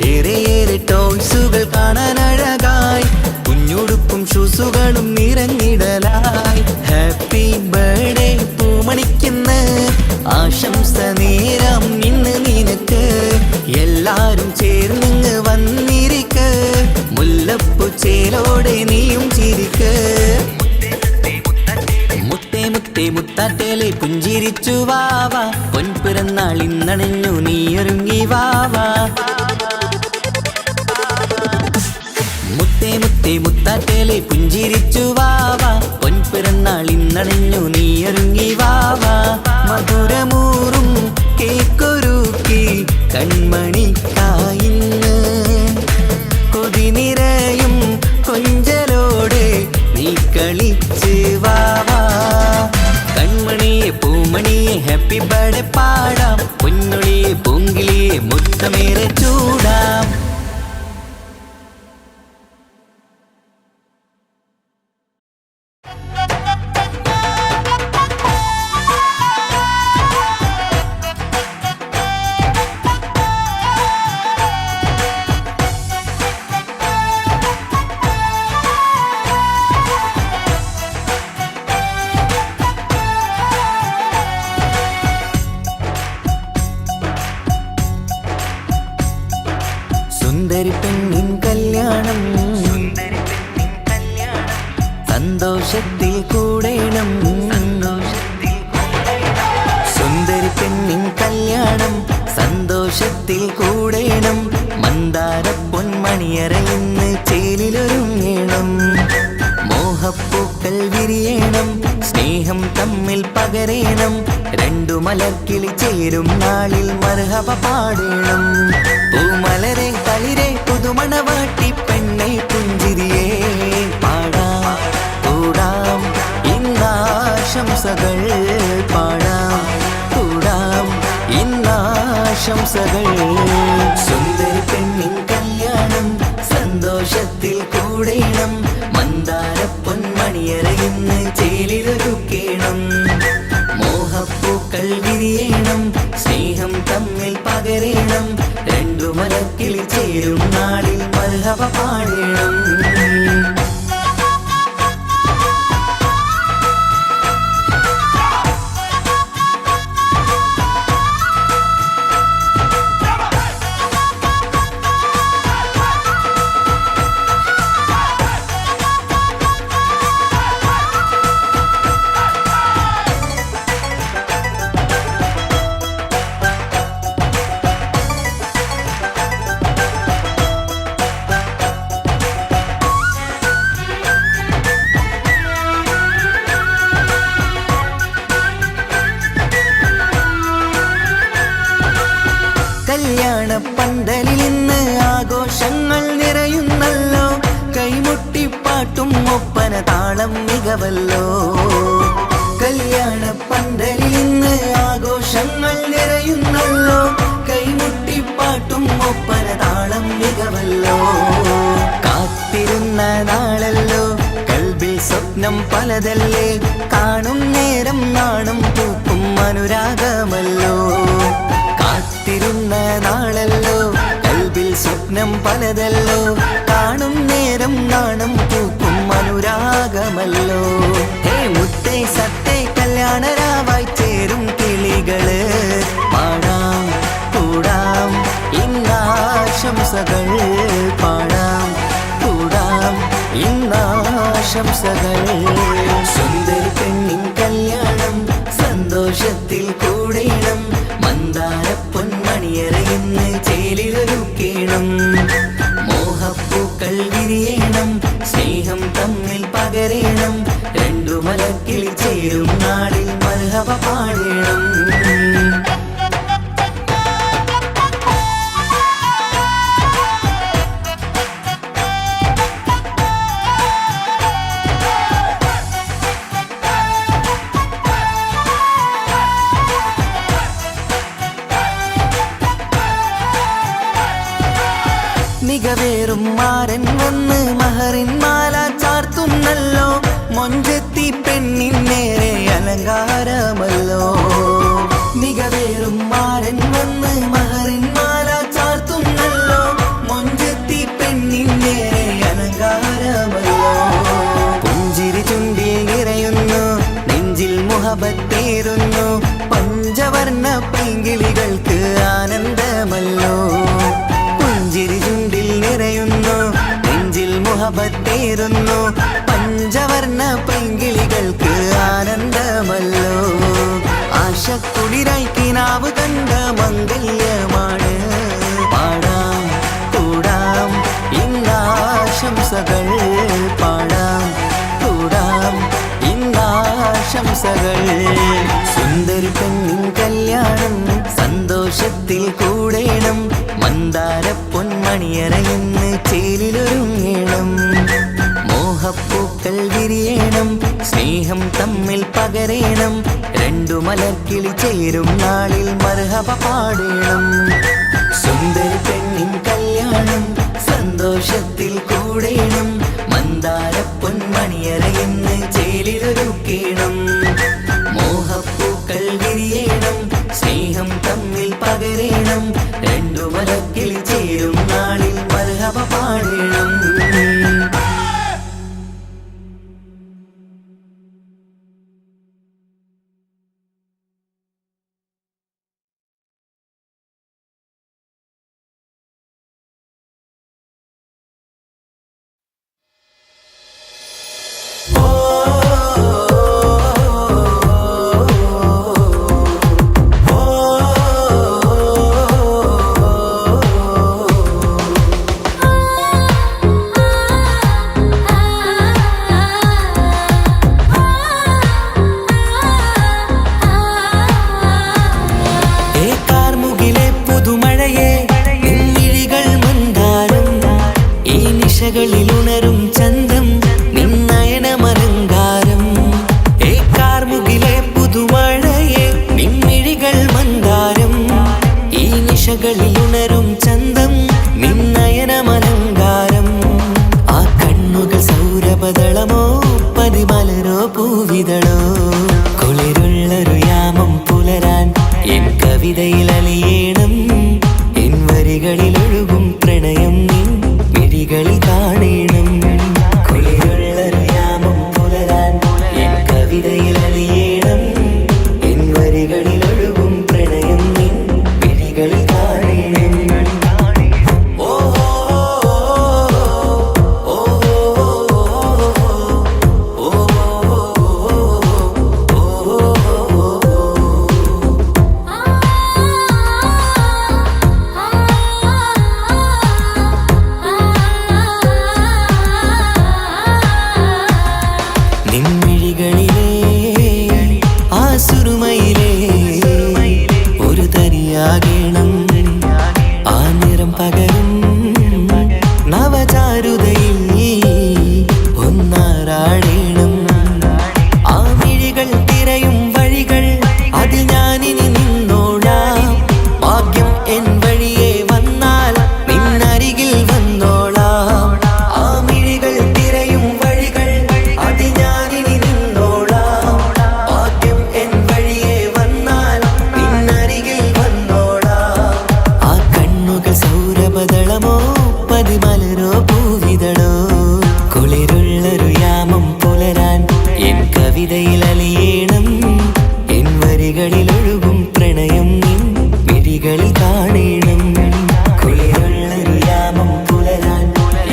ഏറെ ഏറെ ടോയ്സുകൾ കാണാൻ അഴകായി കുഞ്ഞുടുപ്പും ഷൂസുകളും നിറഞ്ഞിടലായി ഹാപ്പി ബർത്ത്ഡേ പൂമണിക്കുന്ന ആശംസ നേരം ഇന്ന് നിനക്ക് എല്ലാരും ചേർന്നിങ്ങ് വന്നിരിക്ക മുല്ലപ്പൂ ചേലോടെ നീയും ചിരിക്ക് മുത്തേ മുത്താറ്റേലെ പുഞ്ചിരിച്ചു വാവാ പൊൻപിറന്നാൾ ഇന്നണഞ്ഞു നീയൊരുങ്ങി വാവാ മുത്തേ മുത്താറ്റേലെ പുഞ്ചിരിച്ചു വാവാ പൊൻപിറന്നാൾ ഇന്നണഞ്ഞു നീയൊരുങ്ങി വാവാ മധുരമൂറും കേക്കൊരുക്കി കൺമണിക്കായിന്ന് കൊതി നിറയും കൊഞ്ചലോടെ നീ കളിച്ച് വാവാ കൺമണിയെ പൂമണിയെ ഹാപ്പി ബർത്ത്ഡേ പാടാം പൊന്നൊളിയെ പൂങ്കിളിയെ മുത്തമേറെ ചൂടാം സുന്ദരി പെണ്ണിൻ കല്യാണം സന്തോഷത്തിൽ കൂടേണം സുന്ദരി പെണ്ണിൻ കല്യാണം സന്തോഷത്തിൽ കൂടേണം മന്ദാര പൊന്മണിയറയിന്ന് ചേലിലൊരുങ്ങേണം മോഹപ്പൂക്കൾ വിരിയണം സ്നേഹം തമ്മിൽ പകരേണം രണ്ടു മലർക്കിളി ചേരും നാളിൽ മർഹബ പാടേണം പൂമലരെ കളിരെ പുതുമണവാട്ടി പെണ്ണെ പുഞ്ചിരിയേ പാടാം കൂടാം ഇന്നാശംസകൾ പാടാം കൂടാം ഇന്നാശംസകൾ സുന്ദരി പെണ്ണിൻ കല്യാണം സന്തോഷത്തിൽ കൂടേണം മന്ദാര പൊന്മണിയറയിന്ന് ചേലിലൊരുക്കേണം മോഹപ്പൂക്കൾ വിരിയണം സ്നേഹം തമ്മിൽ പകരേണം രണ്ടു മലക്കിൽ ചേരും നാളിൽ മർഹബ പാടേണം പന്തലിൽ ഇന്ന് ആഘോഷങ്ങൾ നിറയുന്നല്ലോ കൈമുട്ടിപ്പാട്ടും ഒപ്പന താളം മികവല്ലോ കല്യാണ പന്തലിൽ ഇന്ന് ആഘോഷങ്ങൾ നിറയുന്നല്ലോ കൈമുട്ടിപ്പാട്ടും ഒപ്പന താളം മികവല്ലോ കാത്തിരുന്ന നാളല്ലോ കൽബിൽ സ്വപ്നം പലതല്ലേ കാണും നേരം നാണം പൂക്കും അനുരാഗമല്ലോ കാത്തിരുന്ന നാളല്ലോ കൽബിൽ സ്വപ്നം പലതല്ലോ കാണും നേരം നാണം പൂക്കും അനുരാഗമല്ലോ ഹേ മുത്തേ സത്തേ കല്യാണരാവായി ചേരും കിളികള് പാടാം കൂടാം ഇന്നാശംസകൾ പാടാം കൂടാം ഇന്നാശംസകൾ സുന്ദരി പെണ്ണിൻ കല്യാണം സന്തോഷത്തിൽ കൂടേണം മന്ദാര പൊന്മണിയറയിന്ന് ചേലിലൊരുക്കേണം മോഹപ്പൂക്കൾ വിരിയണം സ്നേഹം തമ്മിൽ പകരേണം രണ്ടു മലക്കിൽ ചേരും നാളിൽ മർഹബ പാടേണം മികവേറും മാരൻ വന്ന് മഹറിൻ മാല ചാർത്തുന്നല്ലോ മൊഞ്ചെത്തി പെണ്ണിൻ നേരെ അലങ്കാരമല്ലോ മികവേറും മാരൻ വന്ന് മഹറിൻ മാല ചാർത്തുന്നല്ലോ മൊഞ്ചെത്തി പെണ്ണിൻ നേരെ അലങ്കാരമല്ലോ പുഞ്ചിരി ചുണ്ടിൽ നിറയുന്നു നെഞ്ചിൽ മുഹബത്തേറുന്നു പഞ്ചവർണ്ണ പൈങ്കിളികൾക്ക് ആനന്ദമല്ലോ പുഞ്ചിരി ചുണ്ടിൽ നിറയുന്നു നെഞ്ചിൽ മുഹബത്തേറുന്നു പഞ്ചവർണ്ണ പൈങ്കിളികൾക്ക് ആനന്ദമല്ലോ ആശക്കുളിരായി കിനാവ് കണ്ട മംഗല്യമാണ് പാടാം കൂടാം ഇന്നാശംസകൾ പാടാം കൂടാം ഇന്നാശംസകൾ സുന്ദരി പെണ്ണിൻ കല്യാണം സന്തോഷത്തിൽ കൂടേണം മന്ദാര പൊന്മണിയറയിന്ന് ചേലിലൊരുങ്ങേണം മോഹപ്പൂക്കൾ വിരിയണം സ്നേഹം തമ്മിൽ പകരേണം രണ്ടു മലക്കിളി ചേരും നാളിൽ മർഹബ പാടേണം സുന്ദരി പെണ്ണിൻ കല്യാണം സന്തോഷത്തിൽ കൂടേണം മന്ദാര പൊന്മണിയറയിന്ന് ചേലിലൊരുക്കേണം മോഹപ്പൂക്കൾ വിരിയണം സ്നേഹം തമ്മിൽ പകരേണം രണ്ടു മലക്കിൽ ചേരും നാളിൽ മർഹബ പാടേണം ഉണരും ചന്തം നിന്നയനമലങ്കാരം ഏക്കാർമുകിലെ പുതുമഴയെ നിൻമിഴികൾ മന്ദാരം ഈ നിശകളിൽ ഉണരും ചന്തം നിന്നയനമലങ്കാരം പൂവിതളോ കുളിരുള്ളൊരു യാമം പുലരാൻ എൻ കവിതയിൽ അലിയേണം എൻ വരികളിൽ ഒഴുകും പ്രണയം നിൻ മിഴികളിൽ കാണണം കുളിരുള്ളൊരു യാമം പുലരാൻ എൻ കവിതയിൽ അലിയേണം എൻ വരികളിൽ ഒഴുകും പ്രണയം നിൻ മിഴികളിൽ കാണണം നിൻമിഴികളിലെ ആ സുറുമയിലെ ഒരു തരിയാകണം ആ നിറം പകരും നവചാരുതയിൽ ഒന്നാറാടേണം ആ മിഴികൾ തിരയും വഴികൾ അതിൽ ഞാനിനി നിന്നോളാം ഭാഗ്യം എൻ വഴിയെ വന്നാൽ നിന്നരികിൽ വന്നോളാം ആ മിഴികൾ തിരയും വഴികൾ അതിൽ ഞാനിനി നിന്നോളാം ഭാഗ്യം എൻ വഴിയെ വന്നാൽ നിന്നരികിൽ വന്നോളാം ആ കണ്ണുകൾ സൗരഭദളമോ പതിമലരോ പൂവിതളോ കുളിരുള്ളൊരു യാമം പുലരാൻ എൻ കവിതയിൽ അലിയേണം എൻ വരികളിൽ ഒഴുകും പ്രണയം നിൻ മിഴികളിൽ കാണണം കുളിരുള്ളൊരു യാമം പുലരാൻ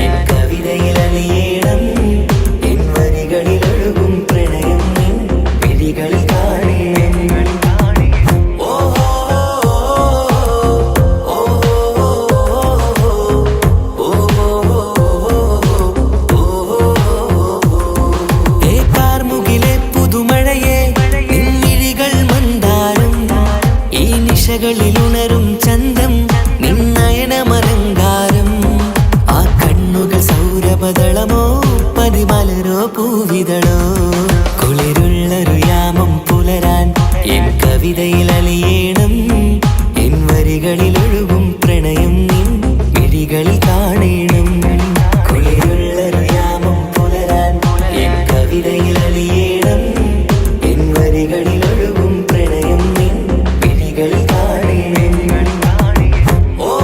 എൻ കവിതയിൽ അലിയേണം എൻ വരികളിൽ ഒഴുകും പ്രണയം നിൻ മിഴികളിൽ കാണണം ഏ കാർമുകിലെ പുതുമഴയെ നിൻമിഴികൾ മന്ദാരം ഈ നിശകളിൽ ഉണരും ചന്തം നിന്നയനമലങ്കാരം ആ കണ്ണുകൾ സൗരഭദളമോ പതിമലരോ പൂവിതളോ കുളിരുള്ളൊരു യാമം പുലരാൻ എൻ കവിതയിൽ അലിയേണം എൻ വരികളിൽ ഒഴുകും പ്രണയം നിൻ മിഴികളിൽ കാണണം കുളിരുള്ളൊരു യാമം പുലരാൻ എൻ കവിതയിൽ അലിയേണം എൻ വരികളിൽ ഒഴുകും പ്രണയം നിൻ മിഴികളിൽ കാണണം ആ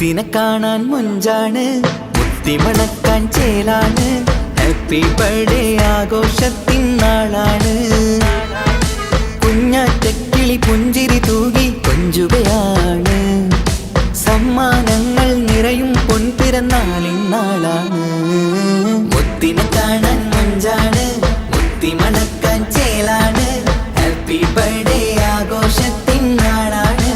മുത്തിനെ കാണാൻ മുഞ്ചാണ്, മുത്തിമണക്കാൻ ചേലാണ്. Happy birthday ആഘോഷത്തിൻ നാളാണ്. കുഞ്ഞാറ്റക്കിളി പുഞ്ചിരി തൂകി കൊഞ്ചുകയാണ്. സമ്മാനങ്ങൾ നിറയും പൊൻപിറന്നാളിൻ നാളാണ്. മുത്തിനെ കാണാൻ മുഞ്ചാണ്, മുത്തിമണക്കാൻ ചേലാണ്. Happy birthday ആഘോഷത്തിൻ നാളാണ്.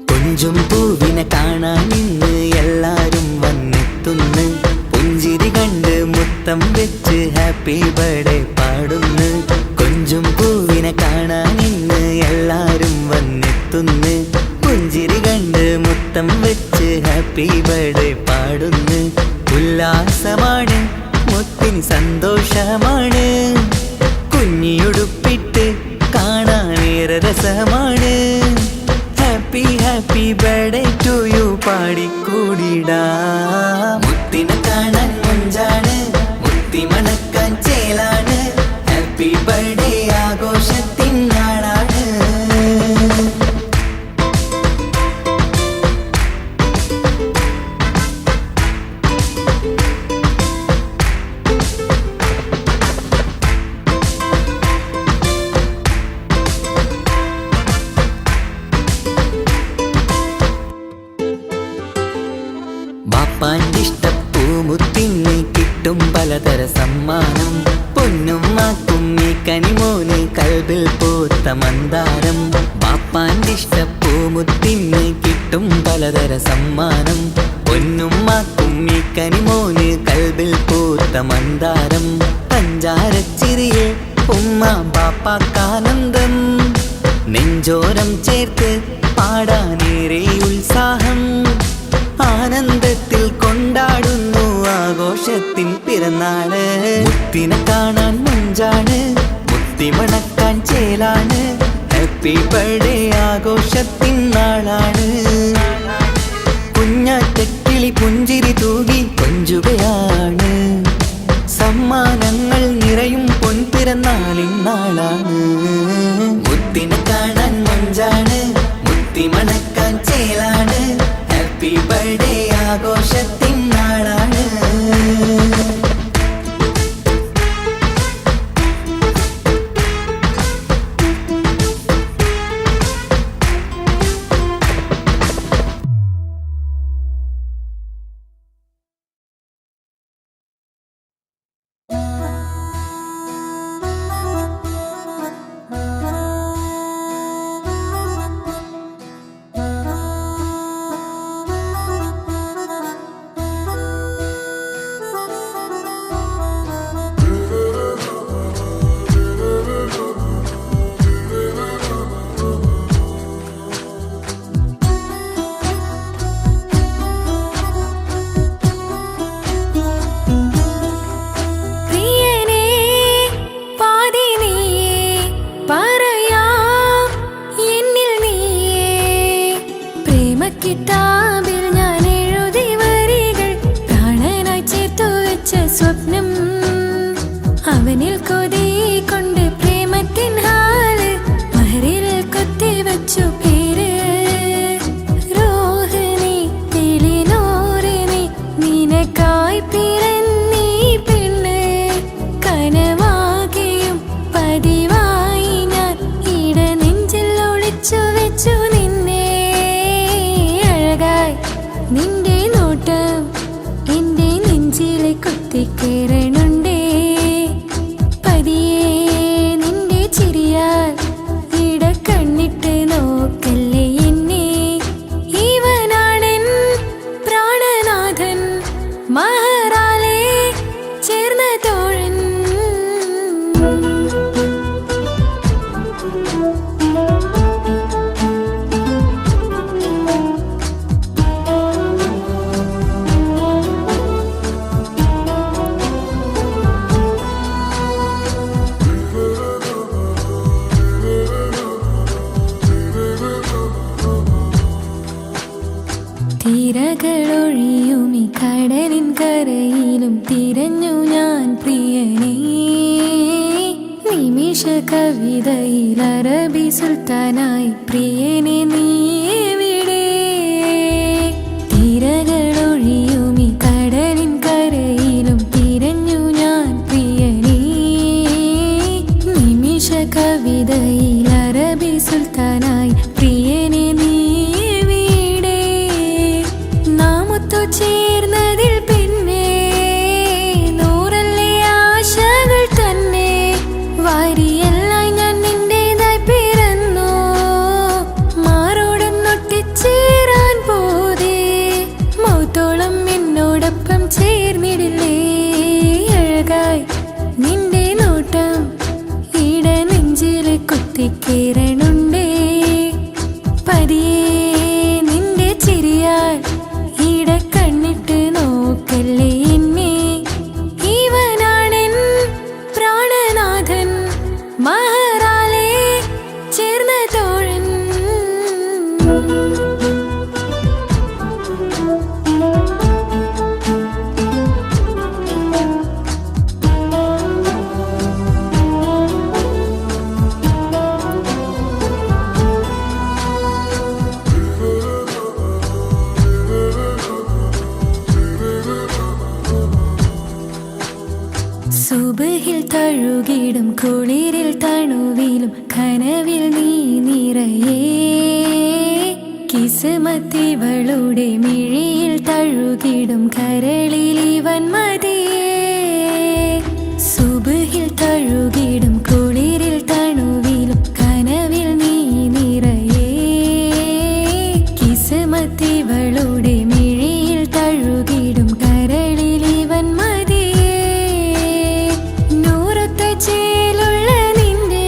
കൊഞ്ചും പൂവിനെ കാണാൻ ഇന്ന് എല്ലാരും വന്നെത്തുന്നു. പുഞ്ചിരി കണ്ട് മുത്തം വെച്ച് ഹാപ്പി ബർത്ത്ഡേ പാടുന്നു. കൊഞ്ചും പൂവിനെ കാണാൻ ഇന്ന് എല്ലാരും വന്നെത്തുന്നു. പുഞ്ചിരി കണ്ട് മുത്തം വെച്ച് ഹാപ്പി ബർത്ത്ഡേ പാടുന്നു. ഉല്ലാസമാണ്, മുത്തിന് സന്തോഷമാണ്. കുഞ്ഞിയുടുപ്പിട്ട് കാണാനേറെ രസമാണ്. Happy happy birthday to you പാടിക്കൂടിടാ. മുത്തിനെ കാണാൻ മുഞ്ചാണ്, മുത്തിമണക്കാൻ ചേലാണ്. Happy birthday ആഘോഷത്തിൻ നാളാണ്. ബാപ്പാൻ്റെ ഇഷ്ടപ്പൂമുത്തിന് കിട്ടും പലതര സമ്മാനം. പൊന്നും മാക്കും ഈ കനിമോന് കൽബിൽ പൂത്ത മന്ദാരം. ബാപ്പാൻ്റെ ഇഷ്ടപ്പൂമുത്തിന് കിട്ടും പലതര സമ്മാനം. പൊന്നും മാക്കും ഈ കനിമോന് കൽബിൽ പൂത്ത മന്ദാരം. പഞ്ചാരച്ചിരിയെ ഉമ്മ ബാപ്പാക്കാനന്ദം. നെഞ്ചോരം ചേർത്ത് പാടാനേറെ ഉത്സാഹം. ആനന്ദത്തിൽ കൊണ്ടാടുന്നു ആഘോഷത്തിൻ പിറന്നാള്. മുത്തിനെ കാണാൻ മുഞ്ചാണ്, മുത്തിമണക്കാൻ ചേലാണ്. Happy birthday ആഘോഷത്തിൻ നാളാണ്. കുഞ്ഞാറ്റക്കിളി പുഞ്ചിരി തൂകി കൊഞ്ചുകയാണ്. സമ്മാനങ്ങൾ നിറയും പൊൻപിറന്നാളിൻ നാളാണ്. മുത്തിനെ കാണാൻ മുഞ്ചാണ്, മുത്തിമണക്കാൻ ചേലാണ്. Happy birthday ആഘോഷത്തിൻ നാളാണ്. കവിതയിൽ അറബി സുൽത്താനായി പ്രിയനെ നീ എവിടെ? തിരകളൊഴിയുമി കടലിൻ കരയിലും തിരഞ്ഞു ഞാൻ പ്രിയനേ. നിമിഷ കവിതയിൽ അറബി സുൽത്താനായി പ്രിയനെ നീ എവിടെ? നാമൊത്തു ചേർന്നതിൽ പിന്നെ നൂറല്ലേ ആശകൾ തന്നെ. വാരിയെല്ലാം ഞാൻ നിന്റേതായി പിറന്നു, മാറോടൊന്നൊട്ടിച്ചേരാൻ പോതേ. മൗത്തോളം എന്നോടൊപ്പം ചേർന്നിടില്ലേ? അഴകായി നിന്റെ നോട്ടം ഇട നെഞ്ചില് കുത്തിക്കേറണുണ്ടേ. പതിയെ നിന്റെ ചിരിയാൽ ഇട കണ്ണിട്ട് നോക്കല്ലേ എന്നെ. ഇവനാണെൻ പ്രാണനാഥൻ, മഹറാലെ ചേർന്ന തോഴൻ. സുബഹിൽ തഴുകിടും കുളിരിൽ തണുവിലും കനവിൽ നീ നിറയേ. കിസ്മത്തിവളുടെ മിഴിയിൽ തഴുകിടും കരളിൽ ഇവൻ മതിയേ. സുബഹിൽ തഴുകിടും കുളിരിൽ തണുവിലും കനവിൽ നീ നിറയേ. കിസ്മത്തിവളുടെ മിഴിയിൽ തഴുകിടും കരളിൽ ഇവൻ മതിയേ. നൂറൊത്ത ചേലുള്ള നിന്റെ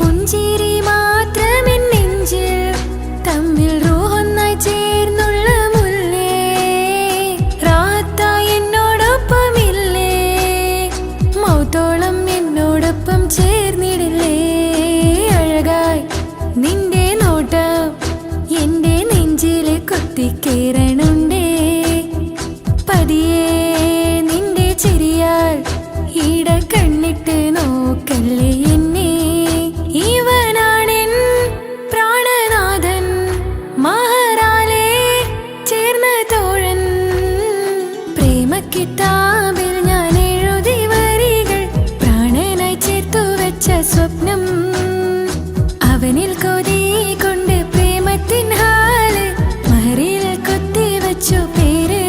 പുഞ്ചിരി മാത്രമെൻ നെഞ്ചിൽ തമ്മിൽ റൂഹൊന്നായി ചേർന്നുള്ള മുല്ലേ. റാത്തായി എന്നോടൊപ്പമില്ലേ? മൗത്തോളം എന്നോടൊപ്പം ചേർന്നിടില്ലേ? അഴകായി നിന്റെ നോട്ടം എന്റെ നെഞ്ചില് കുത്തിക്കേറണുണ്ടേ. പതിയെ നിന്റെ ചിരിയാൽ ഇട കണ്ണിട്ട് നോക്കല്ലേ എന്നെ. ഇവനാണെൻ പ്രാണനാഥൻ, മഹറാലെ ചേർന്ന തോഴൻ. പ്രേമക്കിതാബിൽ ഞാൻ എഴുതി വരികൾ, പ്രാണനായി ചേർത്തു വെച്ച സ്വപ്നം. അവനിൽ കൊതി കൊണ്ട് പ്രേമത്തിൻ ഹാല് മഹറിൽ കൊത്തി വച്ചു പേര്.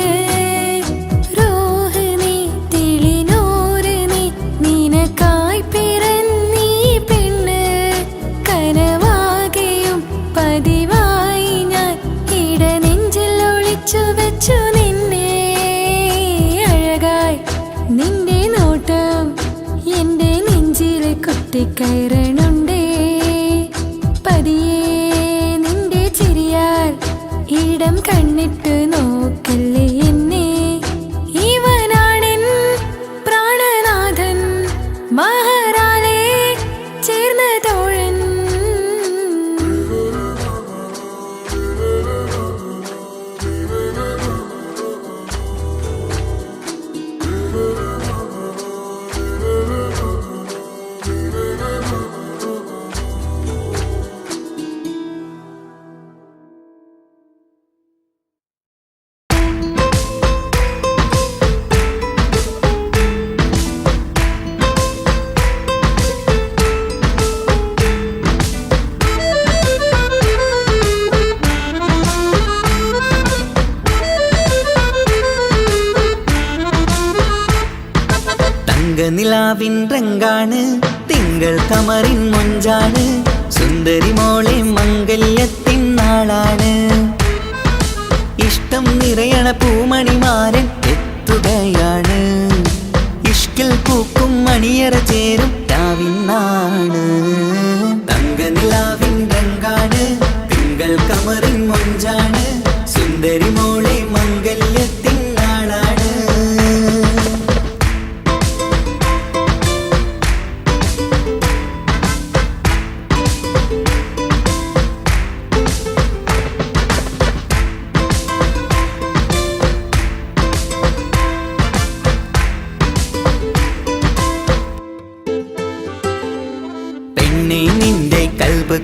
റൂഹ് നീ തെളിനൂറ് നീ, നിനക്കായി പിറന്നീ പെണ്ണ്. കനവാകെയും പതിവായി ഞാൻ ഇട നെഞ്ചിൽ ഒളിച്ചു വെച്ചു നിന്നെ. അഴകായി നിന്റെ നോട്ടം എന്റെ നെഞ്ചില് കുത്തിക്കയറണുണ്ടേ. പതിയെ നിന്റെ ചിരിയാൽ ഇടം കണ്ണിട്ട് നോക്കല്ലേ എന്നെ. ഇവനാണെൻ പ്രാണനാഥൻ, മഹറാലെ ചേർന്ന തോഴൻ. നിലാവിൻ രംഗാണ്, തിങ്കൾ കമറിൻ മൊഞ്ചാണ്. സുന്ദരി മോളെ മംഗല്യത്തിൻ നാളാണ്. ഇഷ്ടം നിറയണ പൂമണിമാരൻ എത്തുകയാണ്. ഇഷ്കിൽ പൂക്കും മണിയറ ചേരും രാവിനാണ്. തങ്ക നിലാവിൻ രംഗാണ്, തിങ്കൾ കമറിൻ മൊഞ്ചാണ്. സുന്ദരി മോളെ മംഗല്യത്തിൻ നാളാണ്.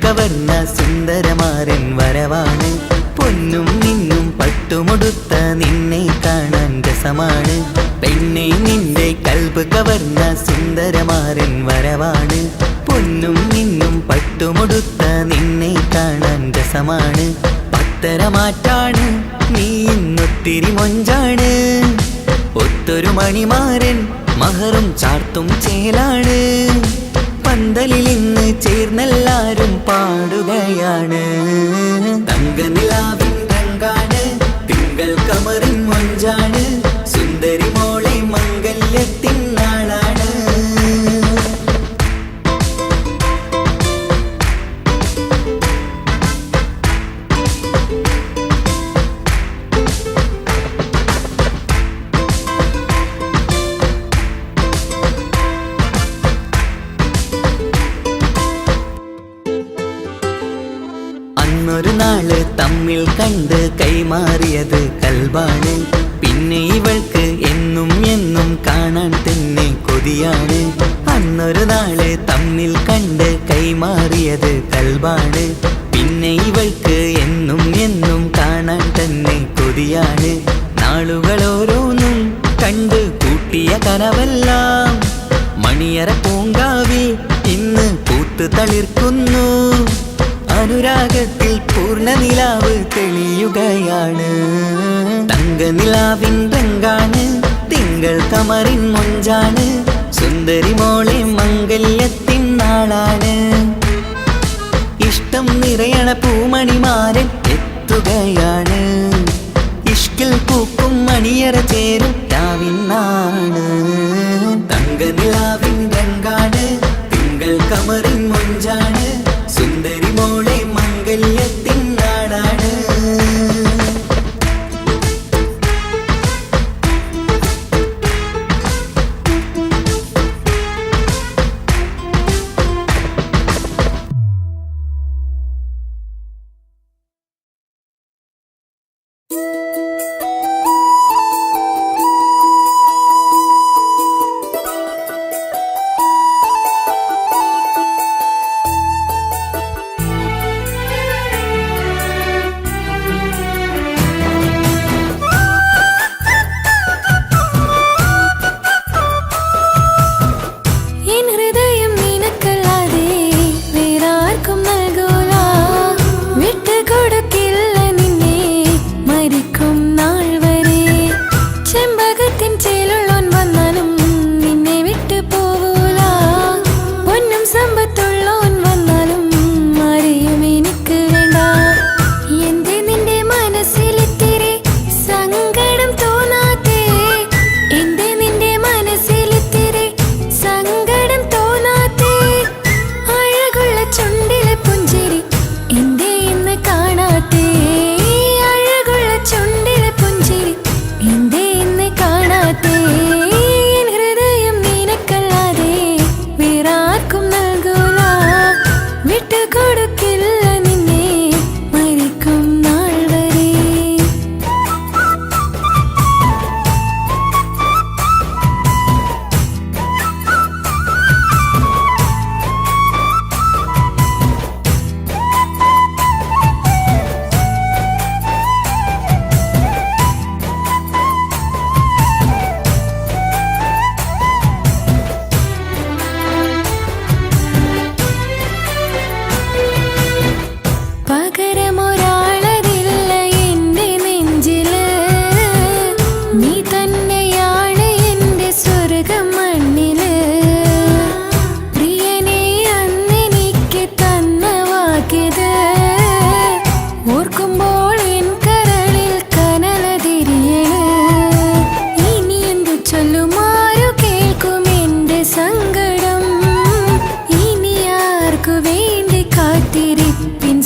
കവർന്ന സുന്ദരമാരൻ വരവാണ്. പൊന്നും മിന്നും പട്ടുമുടുത്ത നിന്നെ കാണാൻ രസമാണ്. പെണ്ണെ നിന്റെ കൽബ് കവർന്ന സുന്ദരമാരൻ വരവാണ്. പൊന്നും മിന്നും പട്ടുമുടുത്ത നിന്നെ കാണാൻ രസമാണ്. പത്തരമാറ്റാണ് നീ ഇന്നൊത്തിരി മൊഞ്ചാണ്. ഒത്തൊരു മണിമാരൻ മഹറും ചാർത്തും ചേലാണ്. പന്തലിൽ ഇന്ന് ചേർന്നെല്ലാരും പാടുകയാണ്. തങ്കനിലാവിൻ രംഗാണ്, തിങ്കൾ കമറിൻ മൊഞ്ചാണ്. സുന്ദരി മോളെ മംഗല്യത്തിൻ നാളാണ്. അന്നൊരു നാള് തമ്മിൽ കണ്ട് കൈമാറിയത് കൽബാണ്. പിന്നെ ഇവൾക്ക് എന്നും എന്നും കാണാൻ തന്നെ കൊതിയാണ്. അന്നൊരു നാള് തമ്മിൽ കണ്ട് കൈമാറിയത് കൽബാണ്. പിന്നെ ഇവൾക്ക് എന്നും എന്നും കാണാൻ തന്നെ കൊതിയാണ്. നാളുകൾ ഓരോന്നും കണ്ട് കൂട്ടിയ കനവെല്ലാം മണിയറ പൂങ്കാവിൽ ഇന്ന് പൂത്തു തളിർക്കുന്നു. അനുരാഗത്തിൽ പൂർണ്ണനിലാവ് തെളിയുകയാണ്. തങ്കനിലാവിൻ രംഗാണ്, തിങ്കൾ കമറിൻ മൊഞ്ചാണ്. സുന്ദരി മോളെ മംഗല്യത്തിൻ നാളാണ്. ഇഷ്ടം നിറയണ പൂമണിമാരൻ എത്തുകയാണ്. ഇഷ്കിൽ പൂക്കും മണിയറ ചേരും രാവിനാണ്. തങ്കനിലാവിൻ രംഗാണ്, തിങ്കൾ കമറിൻ മൊഞ്ചാണ്. സുന്ദരി മോളെ മംഗല്യത്തിൻ നാടാണ്.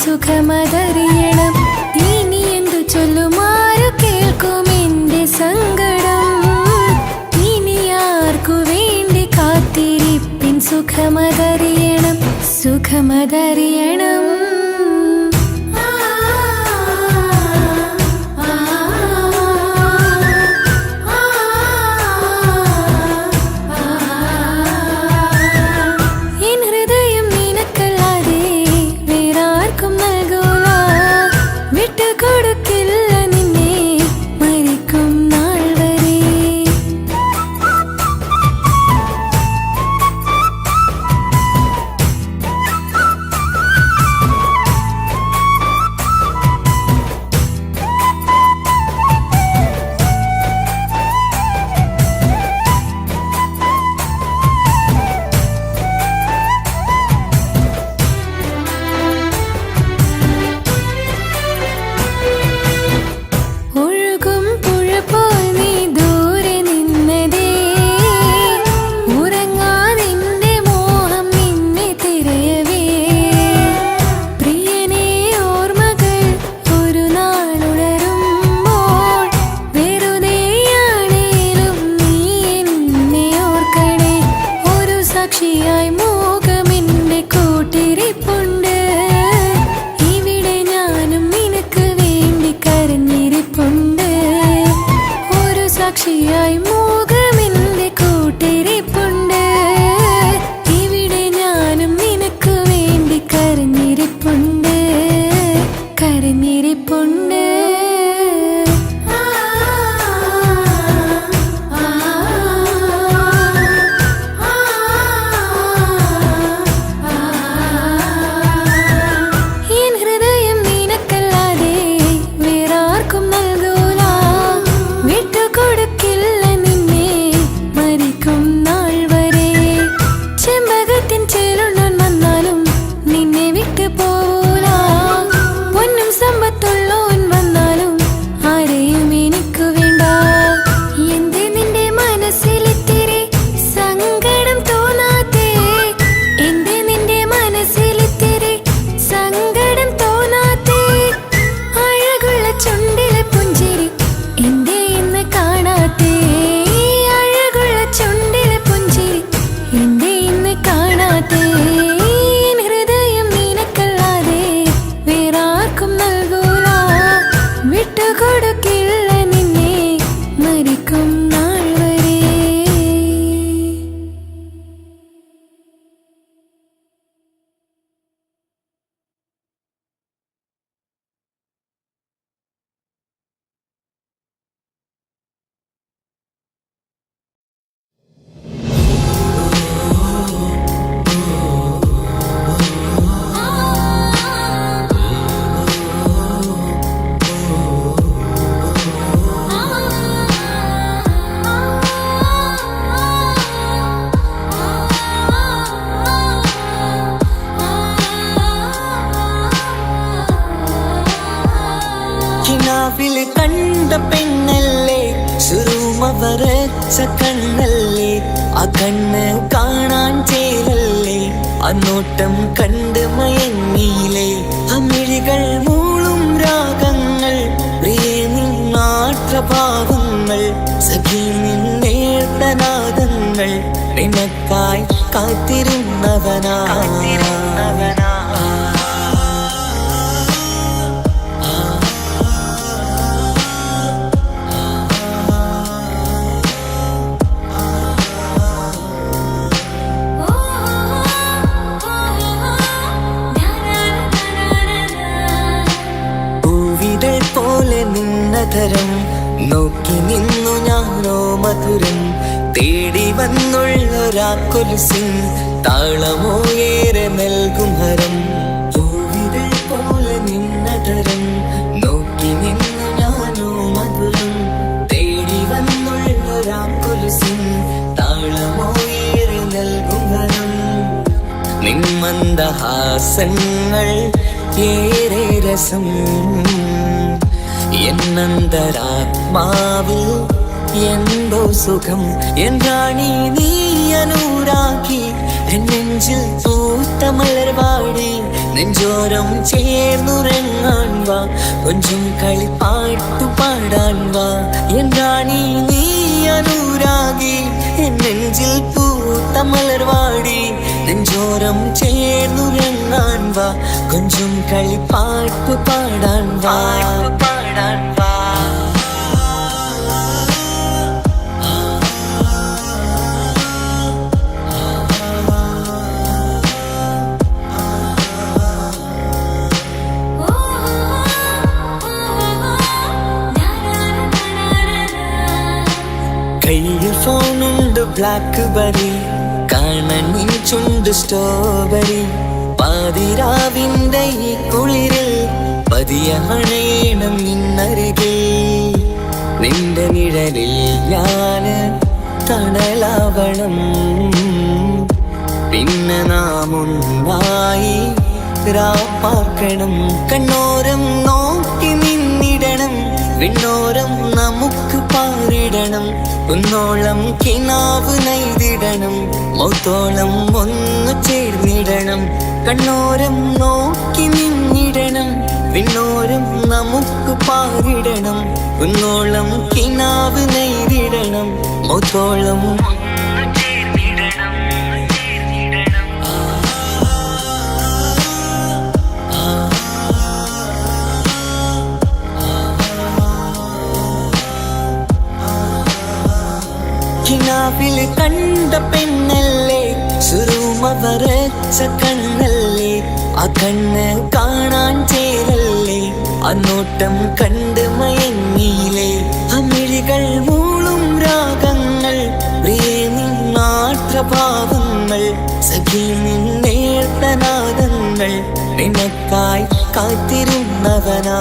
സുഖമതറിയണം. ഇനി എന്തു ചൊല്ലുമാരു കേൾക്കും എന്റെ സങ്കടം. ഇനി ആർക്കു വേണ്ടി കാത്തിരിപ്പിൻ സുഖമതറിയണം, സുഖമതറിയണം. പെണ്ണല്ലേ സുറുമ വരച്ച കണ്ണല്ലേ ആ കണ്ണ് കാണാൻ ചേരല്ലേ ആ നോട്ടം കണ്ട് മയങ്ങിയില്ലേ അമിഴികൾ മൂളും രാഗങ്ങൾ പ്രിയനിൻ നാട്രഭാവങ്ങൾ സഖി നിന്നേർത്തനാദങ്ങൾ നിനക്കായി കാത്തിരുന്നവനാ നിന്നതരം നോക്കി നിന്നു ഞാനോ മധുരം തേടി വന്നുള്ളൊരാക്കൊലുസിൻ താളമോ ഏറെ നൽകും ഹരം പൂവിതൾ പോലെ നിന്നതരം നോക്കി നിന്നു ഞാനോ മധുരം തേടി വന്നുള്ളൊരാക്കൊലുസിൻ താളമോ ഏറെ നൽകും ഹരം നിന്മന്ദഹാസങ്ങൾ ഏറെ രസം എന്നന്തരാത്മാവിൽ എന്തോ സുഖം എന്റാണി നീ അനുരാഗി നെഞ്ചിൽ പൂത്ത മലർവാടി നെഞ്ചോരം ചേർന്നുറങ്ങാൻ വാ കൊഞ്ചും കളിപ്പാട്ടു പാടാൻ വാ എന്റാണി നീ അനുരാഗി നെഞ്ചിൽ പൂത്ത മലർവാടി നെഞ്ചോരം ചേർന്നുറങ്ങാൻ വാ കൊഞ്ചും കളിപ്പാട്ടു പാടാൻ വാ കയ്യിൽ ഫോണുണ്ട് ബ്ലാക്ക്ബെറി കാണാൻ ചുണ്ട് സ്ട്രോബെറി പാതിരാവിന്റെ ഈ കുളിരിൽ പതിയെ അണയണം നിന്നരികിൽ നിന്റെ നിഴലിൽ ഞാന് തണലാവണം പിന്നെ നാം ഒന്നായി രാപ്പാർക്കണം കണ്ണോരം നോക്കി നിന്നിടണം വിണ്ണോരം നമുക്ക് പാറിടണം ഒന്നോളം കിനാവ് നെയ്തിടണം മൗത്തോളം ഒന്നു ചേർന്നിടണം കണ്ണോരം നോക്കി നിന്നിടണം വിണ്ണോരം നമുക്ക് പാറിടണം ഒന്നോളം കിനാവ് നെയ്തിടണം മൗത്തോളം കിനാവിൽ കണ്ട പെണ്ണല്ലേ സുറുമ വരച്ച കണ്ണല്ലേ ആ കണ്ണ് കാണാൻ ചേരല്ലേ ആ നോട്ടം കണ്ട് മയങ്ങിയില്ലേ അമിഴികൾ മൂളും രാഗങ്ങൾ പ്രിയനിൻ നാട്രഭാവങ്ങൾ സഖി നിന്നേർത്തനാദങ്ങൾ നിനക്കായി കാത്തിരുന്നവനാ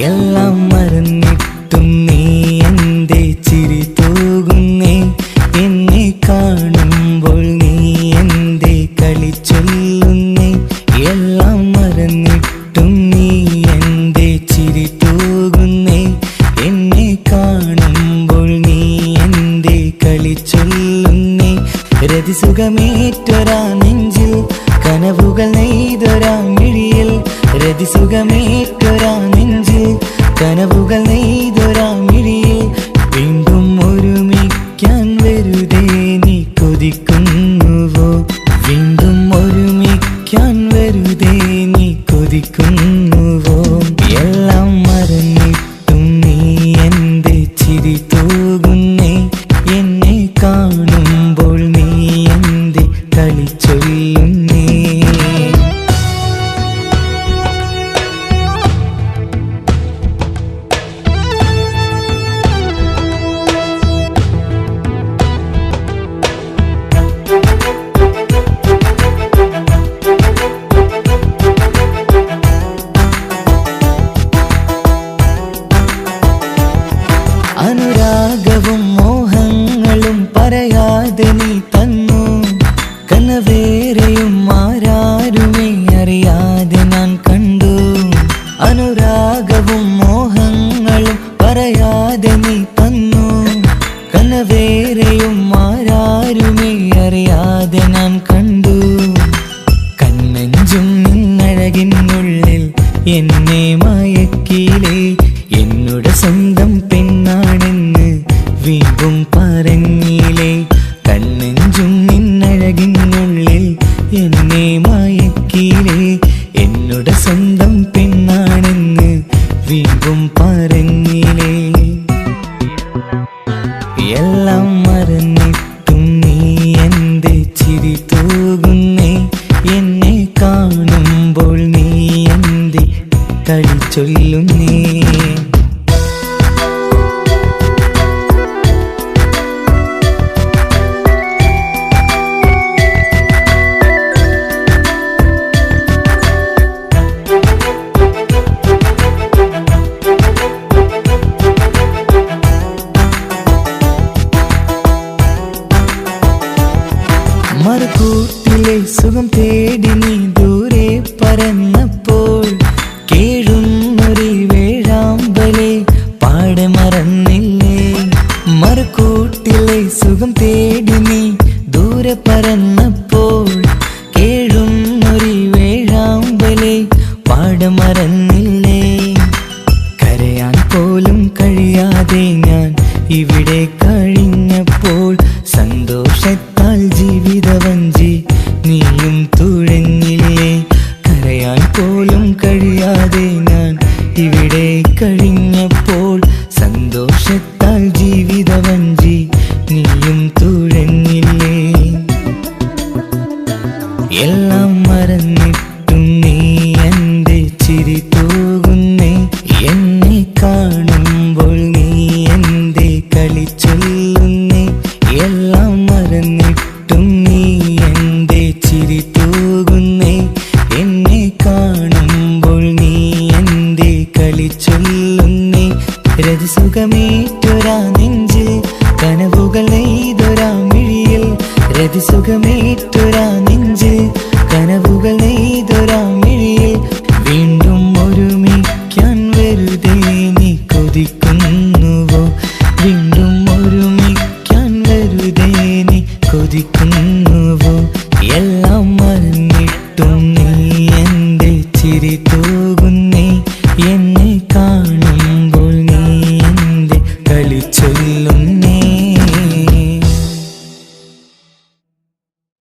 എല്ലാം മറന്നിട്ടും നീ എന്റെ ചിരി തൂകുന്നേ എന്നെ കാണുമ്പോൾ നീ എന്റെ കളി ചൊല്ലുന്നേ എല്ലാം മറന്നിട്ടും നീ എന്റെ ചിരി തൂകുന്നേ എന്നെ കാണുമ്പോൾ നീ എന്റെ കളി ചൊല്ലുന്നേ രതിസുഖമേറ്റൊരാ നെഞ്ചിൽ കനവുകൾ നെയ്തൊരാ മിഴിയിൽ രതിസുഖമേറ്റൊരാ നെഞ്ചിൽ കനവുകൾ നെയ്തൊരാ മിഴിയിൽ വീണ്ടും ഒരുമിക്കാൻ വെറുതെ നീ കൊതിക്കുന്നുവോ വീണ്ടും ഒരുമിക്കാൻ വെറുതെ നീ കൊതിക്കുന്നുവോ എല്ലാം മറന്നിട്ടും നീ എന്റെ ചിരി തൂകുന്നേ എന്നെ കാണുമ്പോൾ നീ എന്റെ കളി ചൊല്ലുന്നേ അറിയാതെ നീ തന്നു കനവേറെയും ആരാരുമേ അറിയാതെ നാം കണ്ടു കണ്ണെഞ്ചും നിന്നഴകിനുള്ളിൽ എന്നെ മയക്കിയിലേ എന്നോട് സ്വന്തം പെണ്ണാണെന്ന് വീണ്ടും പറഞ്ഞില്ലേ കണ്ണെഞ്ചും നിന്നഴകിനുള്ളിൽ എന്നെ മയക്കിയിലേ എന്നോട് സ്വന്തം പെണ്ണാണെന്ന് വീണ്ടും പറഞ്ഞില്ലേ എല്ലാം മറന്നിട്ടും നീ എന്റെ ചിരി തൂകുന്നേ എന്നെ കാണുമ്പോൾ നീ എന്റെ കളി ചൊല്ലുന്നേ മറുകൂട്ടിലെ സുഖം തേടി നീ ദൂരെ പറന്നപ്പോൾ കേഴുന്നൊരു വേഴാമ്പലെ പാടെ മറന്നില്ലേ മറുകൂട്ടിലെ സുഖം തേടി നീ ദൂരെ പറന്നപ്പോൾ കേഴുന്നൊരു വേഴാമ്പലെ പാടെ മറന്നില്ലേ കരയാൻ പോലും കഴിയാതെ ഞാൻ ഇവിടെ കഴിഞ്ഞപ്പോൾ സന്തോഷത്താൽ ജീവിതവഞ്ചി നീയും തുഴഞ്ഞില്ലേ കരയാൻ പോലും കഴിയാതെ ഞാൻ ഇവിടെ കഴിഞ്ഞപ്പോൾ സന്തോഷത്താൽ ജീവിതവഞ്ചി നീയും തുഴഞ്ഞില്ലേ എല്ലാം മറന്നിട്ടും നീ എന്റെ ചിരി തൂകുന്നേ എന്നെ കാണുമ്പോൾ നീ എന്റെ കളി ചൊല്ലുന്നേ എല്ലാം മറന്നിട്ടും നീ എന്റെ ചിരി തൂകുന്നേ എന്നെ കാണുമ്പോൾ നീ എന്റെ കളി ചൊല്ലുന്നേ രതിസുഖമേറ്റൊരാ നെഞ്ചിൽ കനവുകൾ നെയ്തൊരാ മിഴിയിൽ രതിസുഖമേറ്റൊരാ